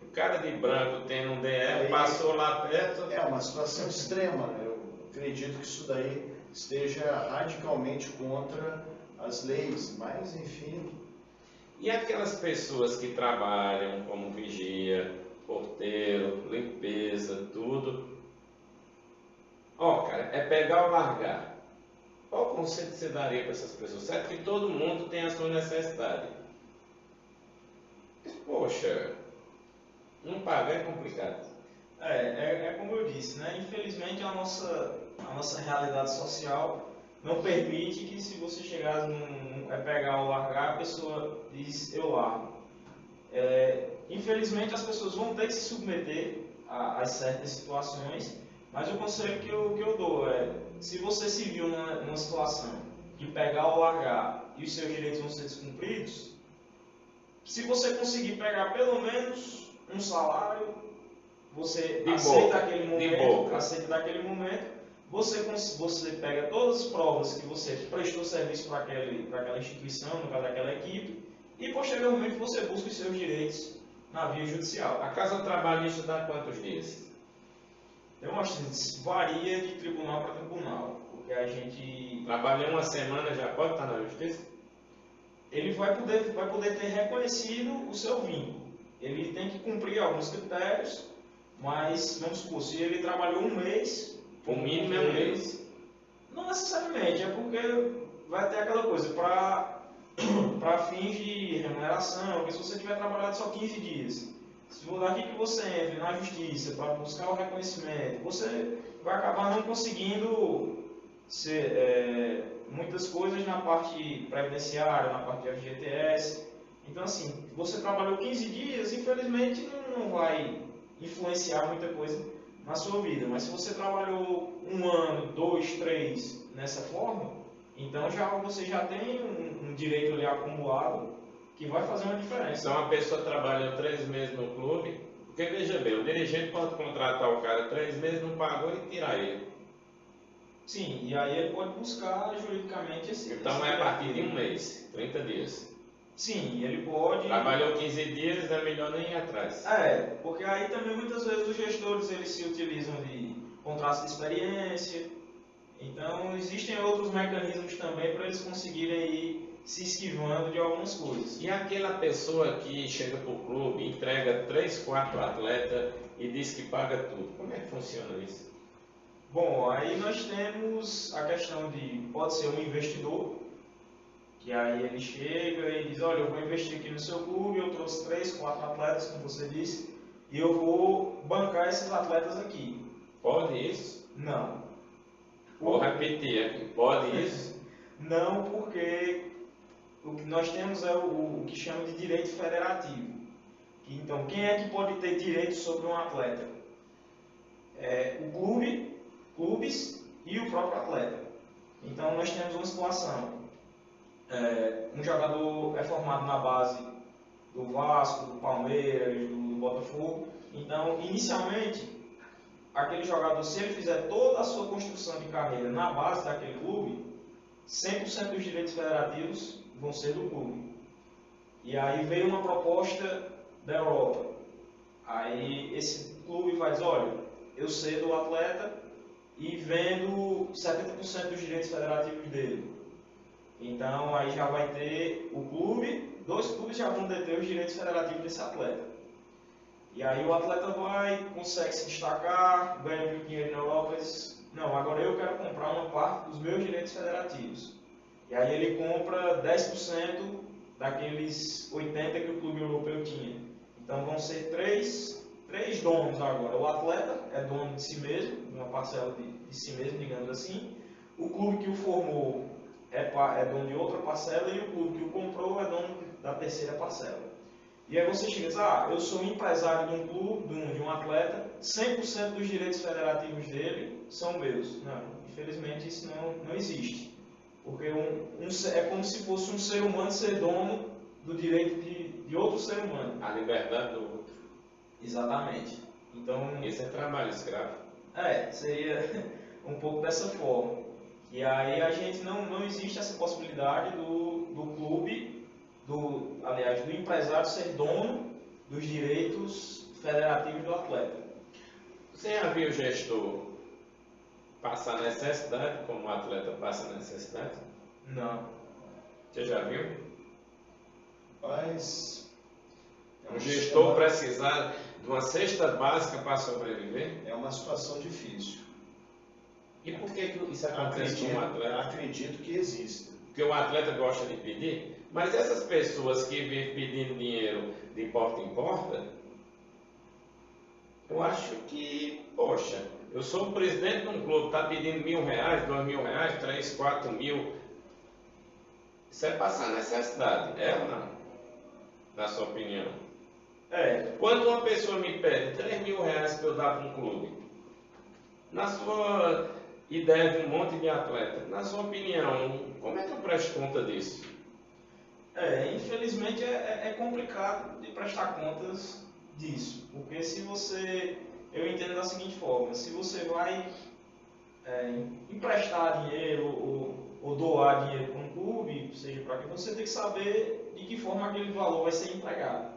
Speaker 2: O cara de branco tendo um DR,
Speaker 1: Aí,
Speaker 2: passou lá perto.
Speaker 1: É uma situação extrema. Eu acredito que isso daí esteja radicalmente contra as leis, mas enfim.
Speaker 2: E aquelas pessoas que trabalham como vigia, porteiro, limpeza, tudo. Cara, é pegar ou largar. Qual conceito você daria para essas pessoas? Certo que todo mundo tem a sua necessidade. Mas, poxa, não pagar é complicado.
Speaker 3: É como eu disse, né? Infelizmente a nossa realidade social não permite que, se você chegar pegar ou largar, a pessoa diz eu largo. Infelizmente as pessoas vão ter que se submeter a certas situações, mas o conselho que eu dou é: se você se viu numa situação de pegar ou largar e os seus direitos vão ser descumpridos, se você conseguir pegar pelo menos um salário, você aceita daquele momento, você pega todas as provas que você prestou serviço para aquela instituição, no caso daquela equipe, e posteriormente você busca os seus direitos na via judicial.
Speaker 2: A casa trabalhista dá quantos dias?
Speaker 3: Eu acho que varia de tribunal para tribunal, porque a gente...
Speaker 2: Trabalhar uma semana já pode estar na justiça?
Speaker 3: Ele vai poder ter reconhecido o seu vínculo. Ele tem que cumprir alguns critérios, mas, vamos supor, se ele trabalhou um mês...
Speaker 2: O mínimo é um mês.
Speaker 3: Não necessariamente, é porque vai ter aquela coisa, para fins de remuneração, porque se você tiver trabalhado só 15 dias, se for daqui que você entra na justiça para buscar o reconhecimento, você vai acabar não conseguindo muitas coisas na parte previdenciária, na parte de FGTS. Então, assim, você trabalhou 15 dias, infelizmente não vai influenciar muita coisa na sua vida. Mas se você trabalhou 1 ano, 2, 3 nessa forma, então você já tem um direito ali acumulado que vai fazer uma diferença.
Speaker 2: Então a pessoa trabalha 3 meses no clube, porque veja bem, o dirigente pode contratar o cara 3 meses, não pagou e tirar ele.
Speaker 3: Sim, e aí ele pode buscar juridicamente esse.
Speaker 2: Então é a partir de 1 mês, 30 dias.
Speaker 3: Sim, ele pode.
Speaker 2: Trabalhou 15 dias, é melhor nem ir atrás.
Speaker 3: Porque aí também muitas vezes os gestores eles se utilizam de contratos de experiência. Então existem outros mecanismos também para eles conseguirem ir se esquivando de algumas coisas.
Speaker 2: E aquela pessoa que chega para o clube, entrega 3, 4 atletas e diz que paga tudo, como é que funciona isso?
Speaker 3: Bom, aí nós temos a questão de, pode ser um investidor, que aí ele chega e diz, olha, eu vou investir aqui no seu clube, eu trouxe 3, 4 atletas, como você disse, e eu vou bancar esses atletas aqui.
Speaker 2: Pode isso?
Speaker 3: Não.
Speaker 2: Vou repetir aqui, pode isso?
Speaker 3: Não, porque o que nós temos é o que chama de direito federativo. Então, quem é que pode ter direito sobre um atleta? O clube, clubes e o próprio atleta. Então, nós temos uma situação. Um jogador é formado na base do Vasco, do Palmeiras, do Botafogo. Então, inicialmente, aquele jogador, se ele fizer toda a sua construção de carreira na base daquele clube, 100% dos direitos federativos vão ser do clube. E aí veio uma proposta da Europa. Aí esse clube faz, olha, eu cedo o atleta e vendo 70% dos direitos federativos dele. Então aí já vai ter o clube, 2 clubes já vão deter os direitos federativos desse atleta. E aí o atleta consegue se destacar, ganha muito dinheiro na Europa e diz, não, agora eu quero comprar uma parte dos meus direitos federativos. E aí ele compra 10% daqueles 80% que o clube europeu tinha. Então vão ser três donos agora. O atleta é dono de si mesmo, uma parcela de si mesmo, digamos assim. O clube que o formou é dono de outra parcela e o clube que o comprou é dono da terceira parcela. E aí você chega e diz, eu sou empresário de um clube, de um atleta, 100% dos direitos federativos dele são meus. Não, infelizmente isso não existe. Porque é como se fosse um ser humano ser dono do direito de outro ser humano.
Speaker 2: A liberdade do outro.
Speaker 3: Exatamente. Então,
Speaker 2: isso é trabalho escravo.
Speaker 3: Seria um pouco dessa forma. E aí a gente não existe essa possibilidade do clube, do empresário ser dono dos direitos federativos do atleta.
Speaker 2: Você já viu o gestor passar necessidade como o atleta passa necessidade?
Speaker 3: Não.
Speaker 2: Você já viu?
Speaker 1: Mas
Speaker 2: um gestor precisar de uma cesta básica para sobreviver?
Speaker 1: É uma situação difícil.
Speaker 2: E por que isso acontece com o atleta?
Speaker 1: Acredito que exista.
Speaker 2: Porque o atleta gosta de pedir, mas essas pessoas que vivem pedindo dinheiro de porta em porta, eu acho que, poxa, eu sou o presidente de um clube, está pedindo R$1.000, R$2.000, 3, 4 mil. Isso é passar necessidade, é ou não? Na sua opinião? Quando uma pessoa me pede R$3.000 para eu dar para um clube, na sua ideia de um monte de atleta, na sua opinião, como é que eu presto conta disso?
Speaker 3: Infelizmente é complicado de prestar contas disso, porque eu entendo da seguinte forma, se você vai emprestar dinheiro ou doar dinheiro para um clube, seja para que você tem que saber de que forma aquele valor vai ser empregado.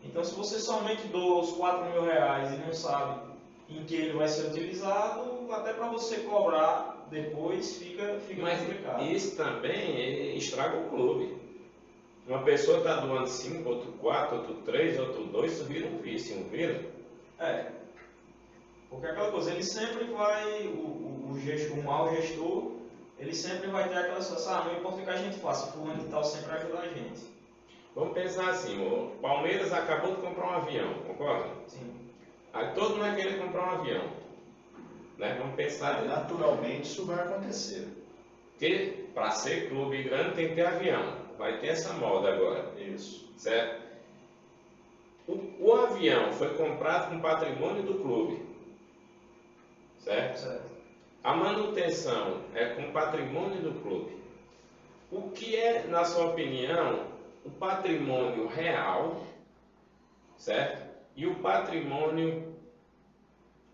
Speaker 3: Então, se você somente doa os R$4.000 e não sabe em que ele vai ser utilizado, até para você cobrar depois fica complicado.
Speaker 2: Isso também estraga o clube. Uma pessoa está doando 5, outro 4, outro 3, outro 2, isso vira um vício, não vira?
Speaker 3: Porque aquela coisa, ele sempre vai, o mau gestor, ele sempre vai ter aquela situação, não importa o que a gente faça, fulano de tal sempre ajuda a gente.
Speaker 2: Vamos pensar assim, o Palmeiras acabou de comprar um avião, concorda?
Speaker 3: Sim.
Speaker 2: Aí todo mundo vai querer comprar um avião. Né? Vamos pensar.
Speaker 1: Naturalmente isso vai acontecer.
Speaker 2: Porque para ser clube grande tem que ter avião. Vai ter essa moda agora.
Speaker 1: Isso.
Speaker 2: Certo? O avião foi comprado com patrimônio do clube. Certo?
Speaker 3: Certo.
Speaker 2: A manutenção é com patrimônio do clube. O que é, na sua opinião, o patrimônio real, certo? E o patrimônio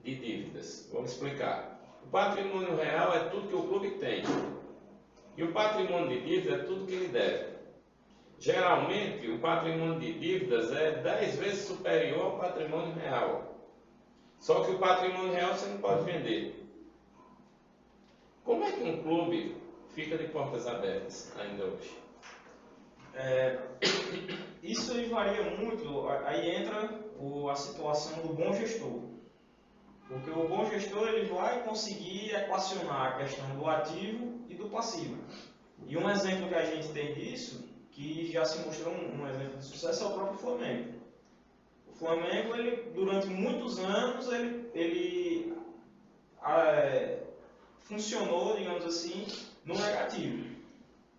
Speaker 2: de dívidas. Vamos explicar. O patrimônio real é tudo que o clube tem. E o patrimônio de dívidas é tudo que ele deve. Geralmente, o patrimônio de dívidas é 10 vezes superior ao patrimônio real. Só que o patrimônio real você não pode vender. Como é que um clube fica de portas abertas ainda hoje?
Speaker 3: Isso aí varia muito, aí entra a situação do bom gestor. Porque o bom gestor ele vai conseguir equacionar a questão do ativo e do passivo. E um exemplo que a gente tem disso, que já se mostrou um exemplo de sucesso, é o próprio Flamengo. O Flamengo, ele, durante muitos anos, ele funcionou, digamos assim, no negativo.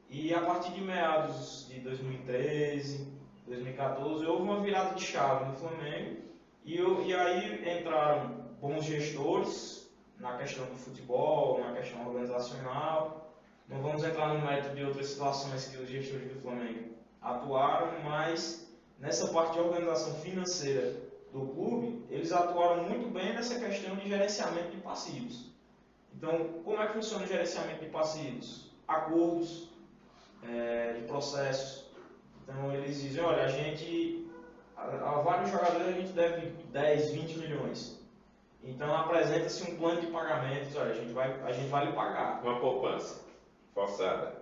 Speaker 3: E a partir de meados de 2013, 2014, houve uma virada de chave no Flamengo. E aí entraram bons gestores na questão do futebol, na questão organizacional. Não vamos entrar no mérito de outras situações que os gestores do Flamengo atuaram, mas nessa parte de organização financeira do clube, eles atuaram muito bem nessa questão de gerenciamento de passivos. Então, como é que funciona o gerenciamento de passivos? Acordos de processos. Então, eles dizem, olha, a vários jogadores a gente deve 10, 20 milhões. Então, apresenta-se um plano de pagamentos, olha, a gente vai lhe pagar.
Speaker 2: Uma poupança forçada.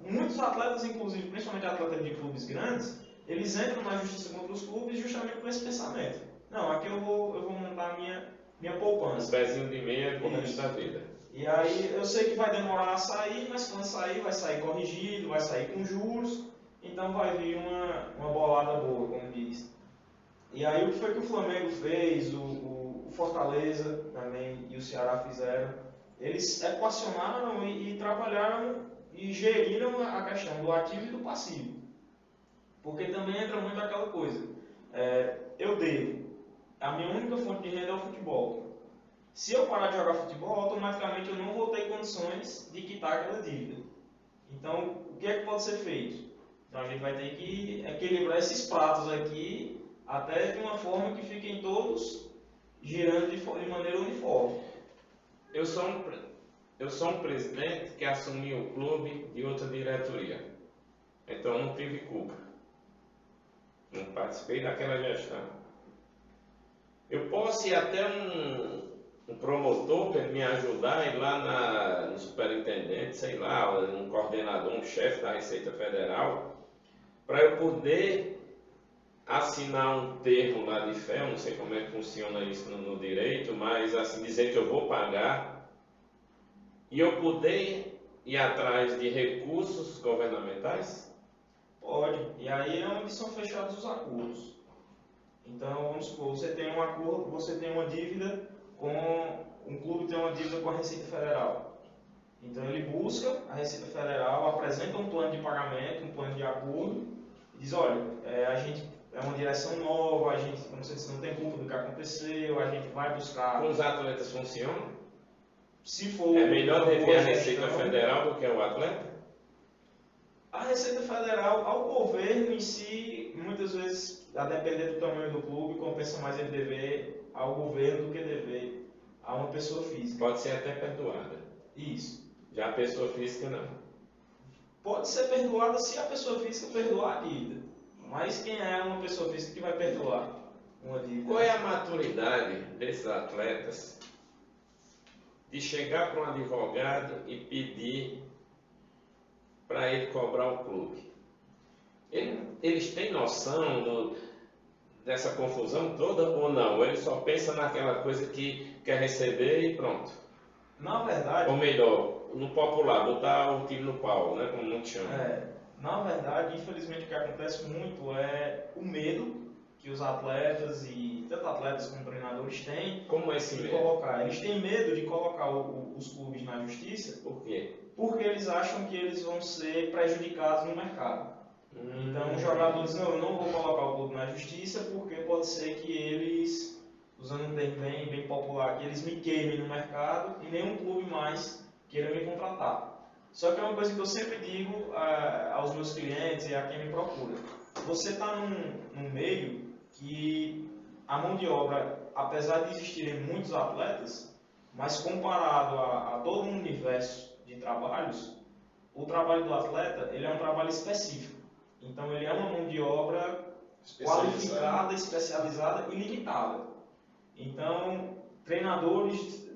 Speaker 3: Muitos atletas, inclusive, principalmente atletas de clubes grandes, eles entram na justiça contra os clubes justamente com esse pensamento. Não, aqui eu vou montar a minha poupança.
Speaker 2: Um pezinho de meia com o resto da vida.
Speaker 3: E aí eu sei que vai demorar a sair, mas quando sair, vai sair corrigido, vai sair com juros, então vai vir uma bolada boa, como diz. E aí o que foi que o Flamengo fez, o Fortaleza também e o Ceará fizeram? Eles equacionaram e trabalharam e geriram a questão do ativo e do passivo. Porque também entra muito aquela coisa. Eu devo. A minha única fonte de renda é o futebol. Se eu parar de jogar futebol, automaticamente eu não vou ter condições de quitar aquela dívida. Então, o que é que pode ser feito? Então, a gente vai ter que equilibrar esses pratos aqui até de uma forma que fiquem todos girando de maneira uniforme.
Speaker 2: Eu sou um presidente que assumiu o clube de outra diretoria. Então, eu não tive culpa. Não participei daquela gestão. Eu posso ir até um promotor para me ajudar, ir lá no superintendente, sei lá, um coordenador, um chefe da Receita Federal, para eu poder assinar um termo lá de fé, eu não sei como é que funciona isso no direito, mas assim, dizer que eu vou pagar e eu poder ir atrás de recursos governamentais?
Speaker 3: Pode, e aí é onde são fechados os acordos. Então, vamos supor, você tem um acordo, você tem uma dívida um clube tem uma dívida com a Receita Federal. Então ele busca a Receita Federal, apresenta um plano de pagamento, um plano de acordo, e diz, olha, a gente é uma direção nova, a gente, como você disse, não tem culpa do que aconteceu, a gente vai buscar...
Speaker 2: Com os atletas funciona?
Speaker 3: Se for...
Speaker 2: É melhor dever a Receita Federal do que o atleta?
Speaker 3: A Receita Federal, ao governo em si, muitas vezes, a depender do tamanho do clube, compensa mais ele dever ao governo do que dever a uma pessoa física.
Speaker 2: Pode ser até perdoada.
Speaker 3: Isso.
Speaker 2: Já a pessoa física não.
Speaker 3: Pode ser perdoada se a pessoa física perdoar a dívida. Mas quem é uma pessoa física que vai perdoar uma dívida?
Speaker 2: Qual é a maturidade desses atletas de chegar para um advogado e pedir para ele cobrar o clube? Eles têm noção dessa confusão toda ou não? Ou ele só pensa naquela coisa que quer receber e pronto?
Speaker 3: Na verdade...
Speaker 2: Ou melhor, no popular, botar o time no pau, né? Como muitos chamam.
Speaker 3: Na verdade, infelizmente, o que acontece muito é o medo que os atletas, e tanto atletas como treinadores têm.
Speaker 2: Como é esse
Speaker 3: de
Speaker 2: medo?
Speaker 3: colocar. Eles têm medo de colocar os clubes na justiça.
Speaker 2: Por quê?
Speaker 3: Porque eles acham que eles vão ser prejudicados no mercado. Então os jogadores, não, eu não vou colocar o clube na justiça porque pode ser que eles, usando um termo bem popular, que eles me queimem no mercado e nenhum clube mais queira me contratar. Só que é uma coisa que eu sempre digo aos meus clientes e a quem me procura. Você está num meio que a mão de obra, apesar de existirem muitos atletas, mas comparado a todo um universo de trabalhos, o trabalho do atleta ele é um trabalho específico. Então ele é uma mão de obra qualificada, especializada e limitada. Então, treinadores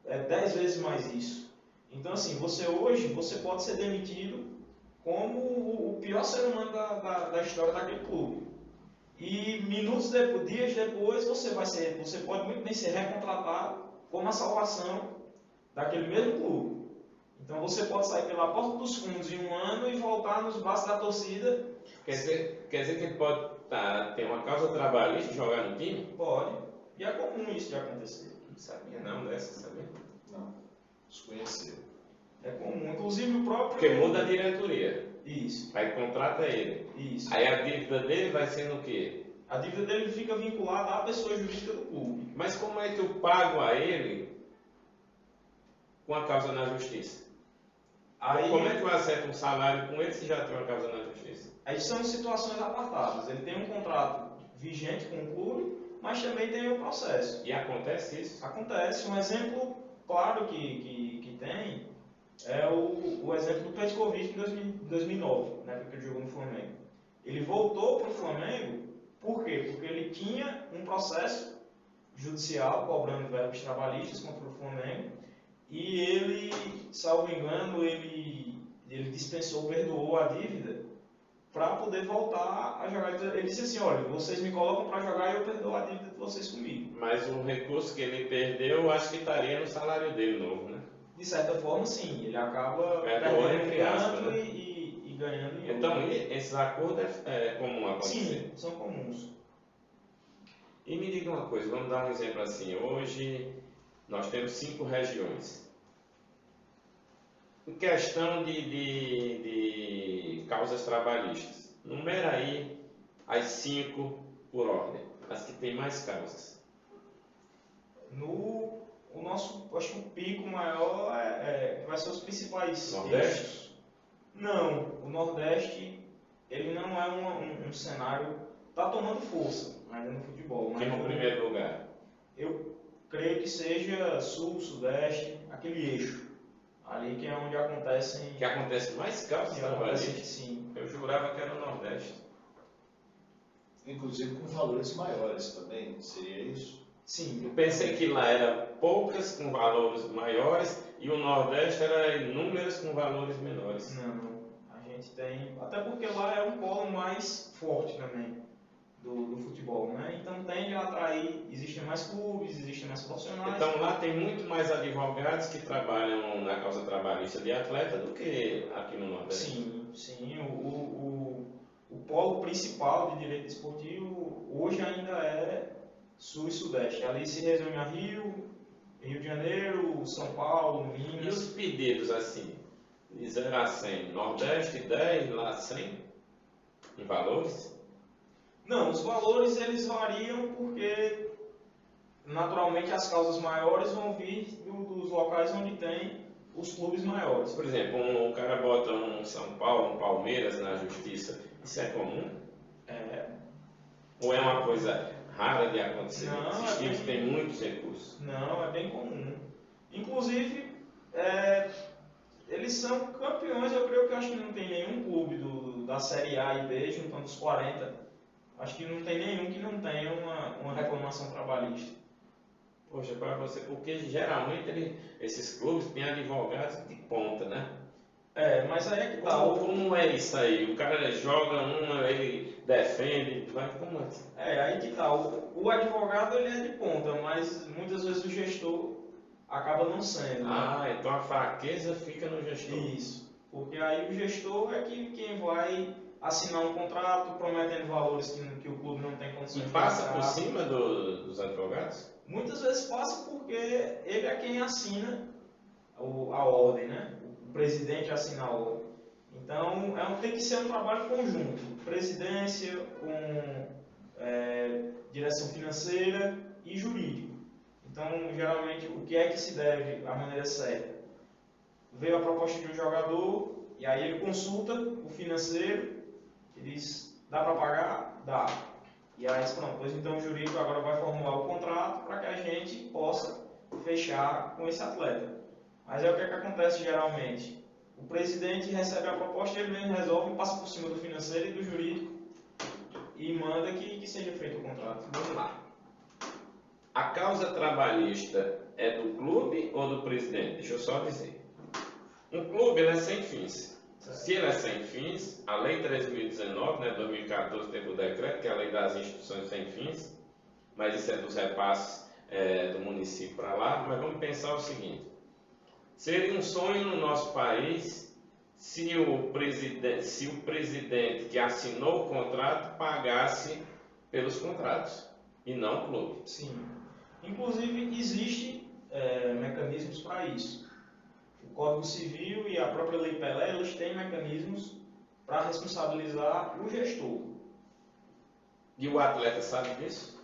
Speaker 3: 10 vezes mais isso. Então assim, hoje você pode ser demitido como o pior ser humano da história daquele clube. E dias depois você pode muito bem ser recontratado como a salvação daquele mesmo clube. Então você pode sair pela porta dos fundos em um ano e voltar nos braços da torcida.
Speaker 2: Quer dizer que ele pode ter uma causa trabalhista e jogar no time?
Speaker 3: Pode. E é comum isso de acontecer.
Speaker 2: Não sabia não dessa, sabia?
Speaker 1: Não, desconhecido.
Speaker 3: É comum. Inclusive o próprio...
Speaker 2: Porque muda a diretoria.
Speaker 3: Isso.
Speaker 2: Aí contrata ele.
Speaker 3: Isso.
Speaker 2: Aí a dívida dele vai sendo o quê?
Speaker 3: A dívida dele fica vinculada à pessoa jurídica do clube.
Speaker 2: Mas como é que eu pago a ele com a causa na justiça?
Speaker 3: Aí,
Speaker 2: como é que eu acerto um salário com ele se já tem uma causa na justiça?
Speaker 3: Aí são situações apartadas. Ele tem um contrato vigente com o clube, mas também tem o processo.
Speaker 2: E acontece isso?
Speaker 3: Acontece. Um exemplo claro que tem é o exemplo do Petkovic em 2009, na época que ele jogou no Flamengo. Ele voltou para o Flamengo, por quê? Porque ele tinha um processo judicial cobrando verbas trabalhistas contra o Flamengo e ele, salvo engano, ele dispensou, perdoou a dívida para poder voltar a jogar. Ele disse assim, olha, vocês me colocam para jogar e eu perdoo a dívida de vocês comigo.
Speaker 2: Mas o recurso que ele perdeu, acho que estaria no salário dele novo, né?
Speaker 3: De certa forma, sim. Ele acaba
Speaker 2: perdendo
Speaker 3: entre
Speaker 2: aspas, né?
Speaker 3: e ganhando em
Speaker 2: Então,
Speaker 3: outro.
Speaker 2: esses acordos é comum acontecer?
Speaker 3: Sim, são comuns.
Speaker 2: E me diga uma coisa, vamos dar um exemplo assim. Hoje, nós temos 5 regiões. Em questão de causas trabalhistas, numera aí as 5 por ordem, as que têm mais causas.
Speaker 3: O nosso, acho que o pico maior vai ser os principais
Speaker 2: Nordeste?
Speaker 3: eixos. Não, o Nordeste ele não é um cenário, está tomando força ainda no futebol.
Speaker 2: Que no primeiro lugar?
Speaker 3: Eu creio que seja Sul, Sudeste, aquele eixo. Ali que é onde acontecem...
Speaker 2: Que acontece mais causas trabalhistas?
Speaker 3: Sim.
Speaker 2: Eu jurava que era o Nordeste.
Speaker 1: Inclusive com valores maiores também, seria isso?
Speaker 3: Sim.
Speaker 2: Eu pensei que lá era poucas com valores maiores e o Nordeste era inúmeras com valores menores.
Speaker 3: Não, a gente tem... Até porque lá é um polo mais forte também do futebol, né? Então tende a atrair... Existem mais clubes, existem mais profissionais.
Speaker 2: Então lá tem muito mais advogados que trabalham na causa trabalhista de atleta do que aqui no Nordeste.
Speaker 3: Sim. O polo principal de direito esportivo hoje ainda é Sul e Sudeste. Ali se resume a Rio de Janeiro, São Paulo,
Speaker 2: E
Speaker 3: Minas.
Speaker 2: os pedidos assim, de 0 a 100, Nordeste 10, lá 100, em valores?
Speaker 3: Não, os valores eles variam porque naturalmente as causas maiores vão vir dos locais onde tem os clubes maiores.
Speaker 2: Por exemplo, o cara bota um São Paulo, um Palmeiras na justiça, isso é comum? Ou é uma coisa rara de acontecer?
Speaker 3: Não,
Speaker 2: Esses times têm muitos recursos.
Speaker 3: Não, é bem comum. Inclusive, eles são campeões, eu creio que acho que não tem nenhum clube da Série A e B, juntando os 40. Acho que não tem nenhum que não tenha uma reclamação trabalhista.
Speaker 2: Poxa, para você, porque geralmente esses clubes têm advogados de ponta, né?
Speaker 3: Mas aí é que tá.
Speaker 2: Como é isso aí? O cara joga ele defende, vai como é?
Speaker 3: Aí que tá. O advogado ele é de ponta, mas muitas vezes o gestor acaba não sendo. Né?
Speaker 2: Então a fraqueza fica no gestor.
Speaker 3: Isso, porque aí o gestor é quem vai assinar um contrato prometendo valores que o clube não tem condições de pagar.
Speaker 2: E passa por cima dos advogados?
Speaker 3: Muitas vezes passa porque ele é quem assina a ordem, né? O presidente assina a ordem. Então, tem que ser um trabalho conjunto. Presidência com direção financeira e jurídico. Então, geralmente, o que é que se deve à maneira certa? Veio a proposta de um jogador e aí ele consulta o financeiro e diz, dá para pagar? Dá. E aí, pronto, pois então o jurídico agora vai formular o contrato para que a gente possa fechar com esse atleta. Mas é o que acontece geralmente. O presidente recebe a proposta, ele mesmo resolve, passa por cima do financeiro e do jurídico e manda que seja feito o contrato.
Speaker 2: Vamos lá. A causa trabalhista é do clube ou do presidente? Deixa eu só dizer. Um clube ele é sem fins. Se ele é sem fins, a Lei 3.019, né, 2014 teve o decreto, que é a Lei das Instituições Sem Fins, mas isso é dos repasses do município para lá. Mas vamos pensar o seguinte: seria um sonho no nosso país se o presidente que assinou o contrato pagasse pelos contratos e não o clube.
Speaker 3: Sim. Inclusive, existem mecanismos para isso. O Código Civil e a própria Lei Pelé, eles têm mecanismos para responsabilizar o gestor.
Speaker 2: E o atleta sabe disso?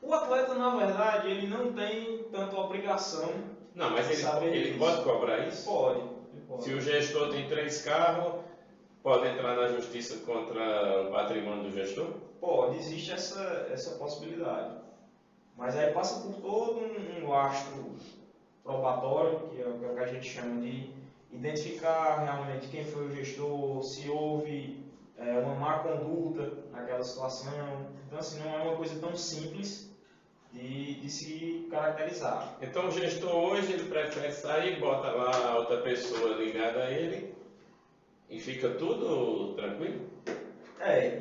Speaker 3: O atleta, na verdade, ele não tem tanto a obrigação.
Speaker 2: Não, mas ele pode cobrar isso?
Speaker 3: Pode.
Speaker 2: Se o gestor tem 3 carros, pode entrar na justiça contra o patrimônio do gestor?
Speaker 3: Pode, existe essa possibilidade. Mas aí passa por todo um lastro probatório, que é o que a gente chama de identificar realmente quem foi o gestor, se houve uma má conduta naquela situação. Então, assim, não é uma coisa tão simples de se caracterizar.
Speaker 2: Então, o gestor hoje, ele prefere sair, bota lá a outra pessoa ligada a ele e fica tudo tranquilo?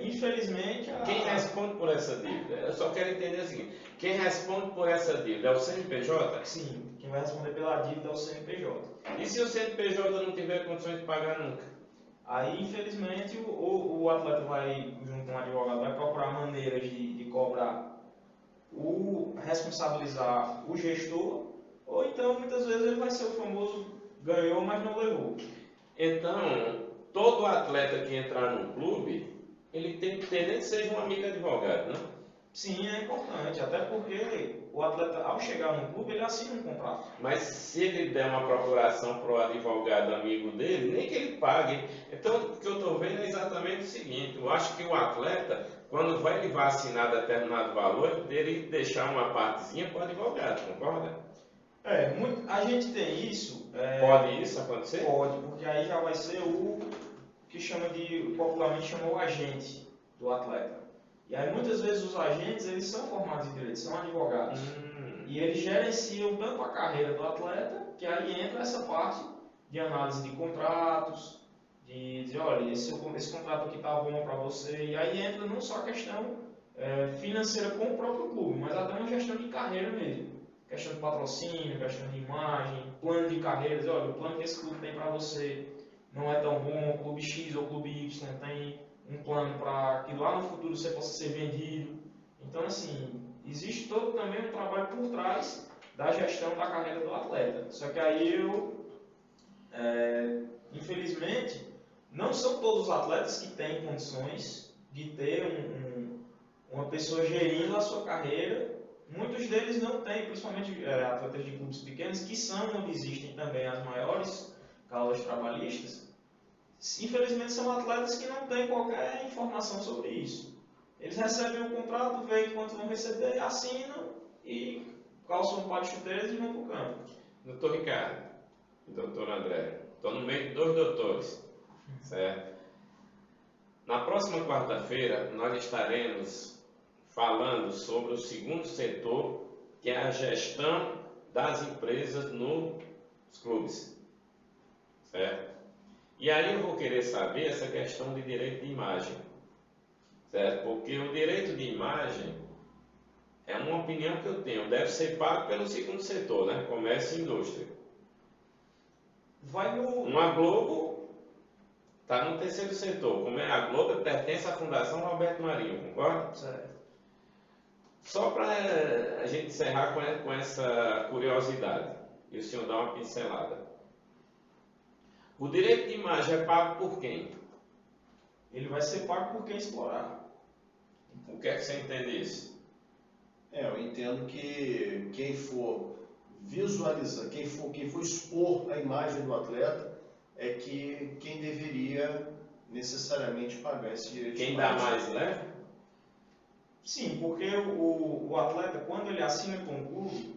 Speaker 3: Infelizmente...
Speaker 2: Quem responde por essa dívida? Eu só quero entender o seguinte: quem responde por essa dívida é o CNPJ?
Speaker 3: Sim, quem vai responder pela dívida é o CNPJ.
Speaker 2: E se o CNPJ não tiver condições de pagar nunca?
Speaker 3: Aí, infelizmente, o atleta vai, junto com o advogado, vai procurar maneiras de cobrar, responsabilizar o gestor, ou então, muitas vezes, ele vai ser o famoso ganhou, mas não levou.
Speaker 2: Então, todo atleta que entrar num clube, ele tem que ter, nem que seja um amigo advogado, né?
Speaker 3: Sim, é importante, até porque o atleta, ao chegar no clube, ele assina um contrato.
Speaker 2: Mas se ele der uma procuração para o advogado amigo dele, nem que ele pague. Então, o que eu estou vendo é exatamente o seguinte: eu acho que o atleta, quando ele vai assinar determinado valor, dele deixar uma partezinha para o advogado, concorda?
Speaker 3: A gente tem isso.
Speaker 2: Pode isso acontecer?
Speaker 3: Pode, porque aí já vai ser o que popularmente chama o agente do atleta. E aí muitas vezes os agentes, eles são formados em direito, são advogados. E eles gerenciam tanto a carreira do atleta, que aí entra essa parte de análise de contratos, de dizer, olha, esse contrato aqui está bom para você. E aí entra não só a questão financeira com o próprio clube, mas até uma gestão de carreira mesmo. Questão de patrocínio, questão de imagem, plano de carreira, dizer, olha, o plano que esse clube tem para você não é tão bom, o clube X ou o clube Y tem um plano para que lá no futuro você possa ser vendido. Então, assim, existe todo também um trabalho por trás da gestão da carreira do atleta. Só que aí infelizmente, não são todos os atletas que têm condições de ter uma pessoa gerindo a sua carreira. Muitos deles não têm, principalmente atletas de clubes pequenos, que são onde existem também as maiores causas trabalhistas. Infelizmente, são atletas que não têm qualquer informação sobre isso. Eles recebem o contrato, veem quanto vão receber, assinam e calçam um par de chuteiras e vão para o campo.
Speaker 2: Doutor Ricardo e doutor André, estou no meio de 2 doutores, certo? Na próxima quarta-feira, nós estaremos falando sobre o segundo setor, que é a gestão das empresas nos clubes, certo? E aí eu vou querer saber essa questão de direito de imagem, certo? Porque o direito de imagem é uma opinião que eu tenho, deve ser pago pelo segundo setor, né? Comércio e indústria. Uma Globo está no terceiro setor. Como é a Globo, pertence à Fundação Roberto Marinho, concorda?
Speaker 3: Certo.
Speaker 2: Só para a gente encerrar com essa curiosidade, e o senhor dá uma pincelada. O direito de imagem é pago por quem?
Speaker 3: Ele vai ser pago por quem explorar.
Speaker 2: O que é que você entende isso?
Speaker 1: Eu entendo que quem for visualizar, quem for expor a imagem do atleta, é que quem deveria necessariamente pagar esse direito
Speaker 2: Quem
Speaker 1: de
Speaker 2: dá
Speaker 1: imagem.
Speaker 2: mais leve?
Speaker 3: Sim, porque o atleta, quando ele assina com o clube,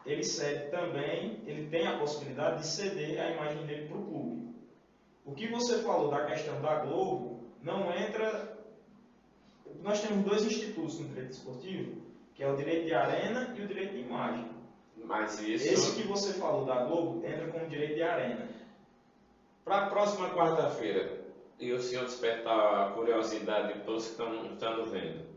Speaker 3: ele cede também, ele tem a possibilidade de ceder a imagem dele para o clube. O que você falou da questão da Globo, não entra... Nós temos dois institutos no direito esportivo, que é o direito de arena e o direito de imagem.
Speaker 2: Mas isso...
Speaker 3: Esse que você falou da Globo entra como direito de arena.
Speaker 2: Para a próxima quarta-feira, e o senhor despertar a curiosidade de todos que estão vendo,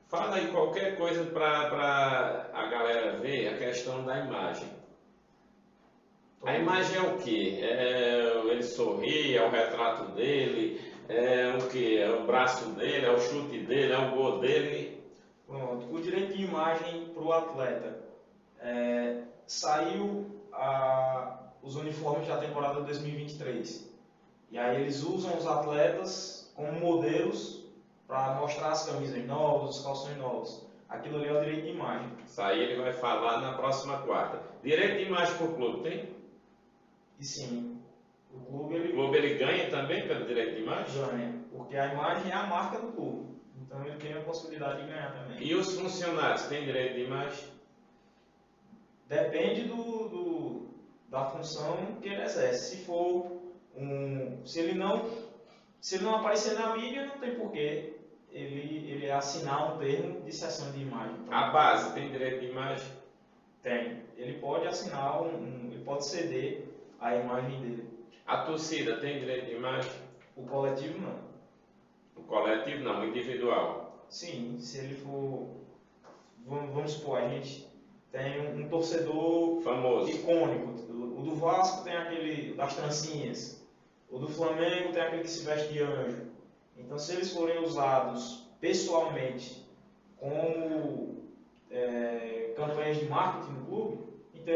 Speaker 2: fala aí qualquer coisa para a galera ver a questão da imagem. A imagem é o quê? Ele sorri, é o retrato dele, é o quê? É o braço dele, é o chute dele, é o gol dele.
Speaker 3: Pronto. O direito de imagem para o atleta. Saiu os uniformes da temporada 2023. E aí eles usam os atletas como modelos para mostrar as camisas novas, os calções novos. Aquilo ali é o direito de imagem.
Speaker 2: Isso aí ele vai falar na próxima quarta. Direito de imagem para o clube tem?
Speaker 3: E sim, o clube
Speaker 2: ele ganha também pelo direito de imagem?
Speaker 3: ganha, porque a imagem é a marca do clube. Então ele tem a possibilidade de ganhar também.
Speaker 2: E os funcionários têm direito de imagem?
Speaker 3: Depende da função que ele exerce. Se ele não aparecer na mídia, não tem porquê ele assinar um termo de cessão de imagem.
Speaker 2: A base tem direito de imagem?
Speaker 3: Tem. Ele pode assinar ele pode ceder a imagem dele.
Speaker 2: A torcida tem direito de imagem?
Speaker 3: O coletivo não.
Speaker 2: O coletivo não, o individual.
Speaker 3: Sim, se ele for... Vamos supor, a gente tem um torcedor
Speaker 2: famoso,
Speaker 3: icônico. O do Vasco tem aquele das trancinhas. O do Flamengo tem aquele que se veste de anjo. Então, se eles forem usados pessoalmente como campanhas de marketing no clube, então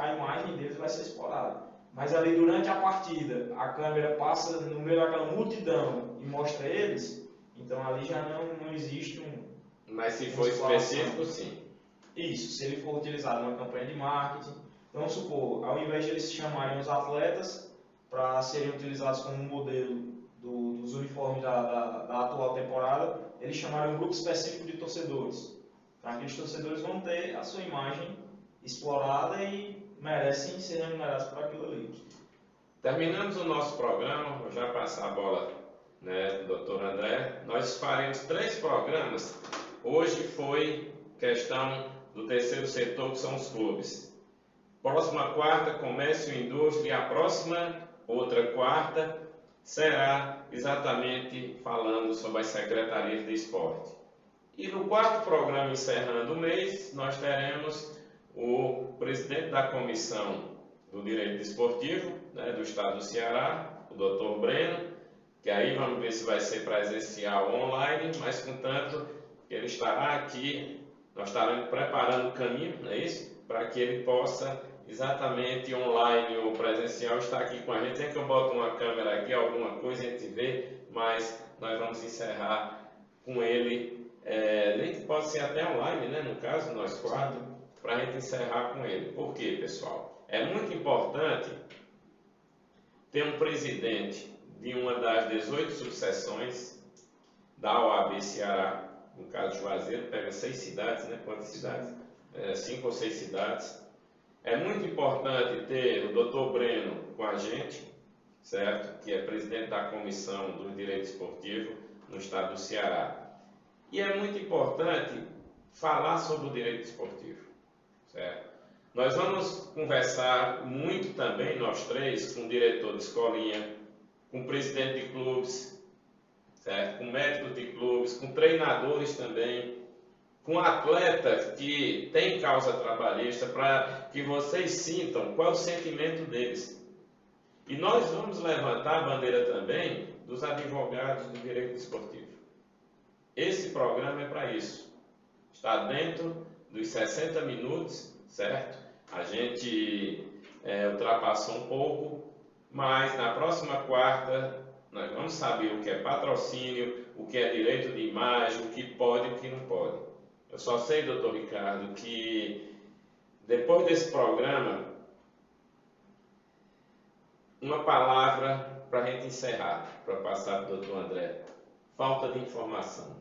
Speaker 3: a imagem deles vai ser explorada. Mas ali durante a partida, a câmera passa no meio daquela multidão e mostra eles, então ali já não existe
Speaker 2: Mas se for específico, sim.
Speaker 3: Isso, se ele for utilizado numa campanha de marketing. Então, vamos supor, ao invés de eles chamarem os atletas para serem utilizados como modelo dos uniformes da atual temporada, eles chamaram um grupo específico de torcedores. Então, aqueles torcedores vão ter a sua imagem explorada e merecem ser remunerados por aquilo ali.
Speaker 2: Terminamos o nosso programa, vou já passar a bola, né, do Dr. André. Nós faremos 3 programas. Hoje foi questão do terceiro setor, que são os clubes. Próxima quarta, comércio e indústria. E a próxima, outra quarta, será exatamente falando sobre as secretarias de esporte. E no quarto programa, encerrando o mês, nós teremos o presidente da comissão do direito desportivo, né, do estado do Ceará, o Dr. Breno, que aí vamos ver se vai ser presencial ou online, mas contanto ele estará aqui, nós estaremos preparando o caminho, não é isso? Para que ele possa exatamente online ou presencial estar aqui com a gente. Sem que eu bote uma câmera aqui, alguma coisa a gente vê, mas nós vamos encerrar com ele, pode ser até online, né, no caso, nós 4, para a gente encerrar com ele. Por quê, pessoal? É muito importante ter um presidente de uma das 18 subseções da OAB Ceará, no caso Juazeiro, pega 6 cidades, né? Quantas cidades? 5 ou 6 cidades. É muito importante ter o Dr. Breno com a gente, certo? Que é presidente da Comissão do Direito Esportivo no estado do Ceará. E é muito importante falar sobre o direito esportivo, certo? Nós vamos conversar muito também, nós 3, com o diretor de escolinha, com o presidente de clubes, certo? Com médicos de clubes, com treinadores também, com atletas que têm causa trabalhista, para que vocês sintam qual é o sentimento deles. E nós vamos levantar a bandeira também dos advogados do direito esportivo. Esse programa é para isso. Está dentro dos 60 minutos, certo? A gente ultrapassou um pouco, mas na próxima quarta nós vamos saber o que é patrocínio, o que é direito de imagem, o que pode e o que não pode. Eu só sei, doutor Ricardo, que depois desse programa, uma palavra para a gente encerrar, para passar para o doutor André: falta de informação.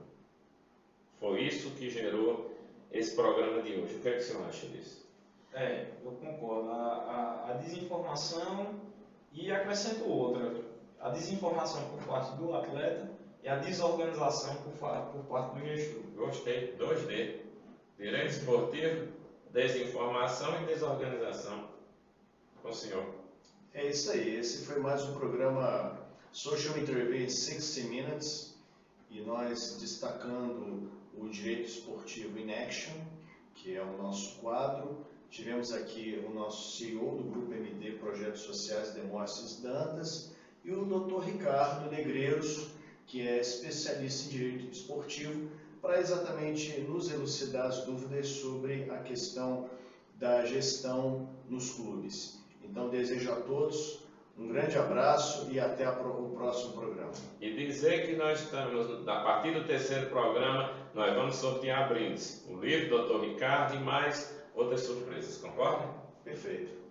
Speaker 2: Foi isso que gerou esse programa de hoje. O que é que o senhor acha disso?
Speaker 3: Eu concordo. A desinformação, e acrescento outra: a desinformação por parte do atleta e a desorganização por parte do gestor.
Speaker 2: Gostei. 2D. Direito esportivo, desinformação e desorganização. Com o senhor.
Speaker 1: É isso aí. Esse foi mais um programa Social Interview in 60 Minutes, e nós destacando o direito esportivo in action, que é o nosso quadro. Tivemos aqui o nosso CEO do Grupo MD Projetos Sociais, Demóstenes Dantas, e o Dr. Ricardo Negreiros, que é especialista em direito esportivo, para exatamente nos elucidar as dúvidas sobre a questão da gestão nos clubes. Então, desejo a todos um grande abraço e até o próximo programa.
Speaker 2: E dizer que nós estamos, a partir do terceiro programa, nós vamos sortear brindes. O livro do Dr. Ricardo e mais outras surpresas, concorda?
Speaker 1: Perfeito.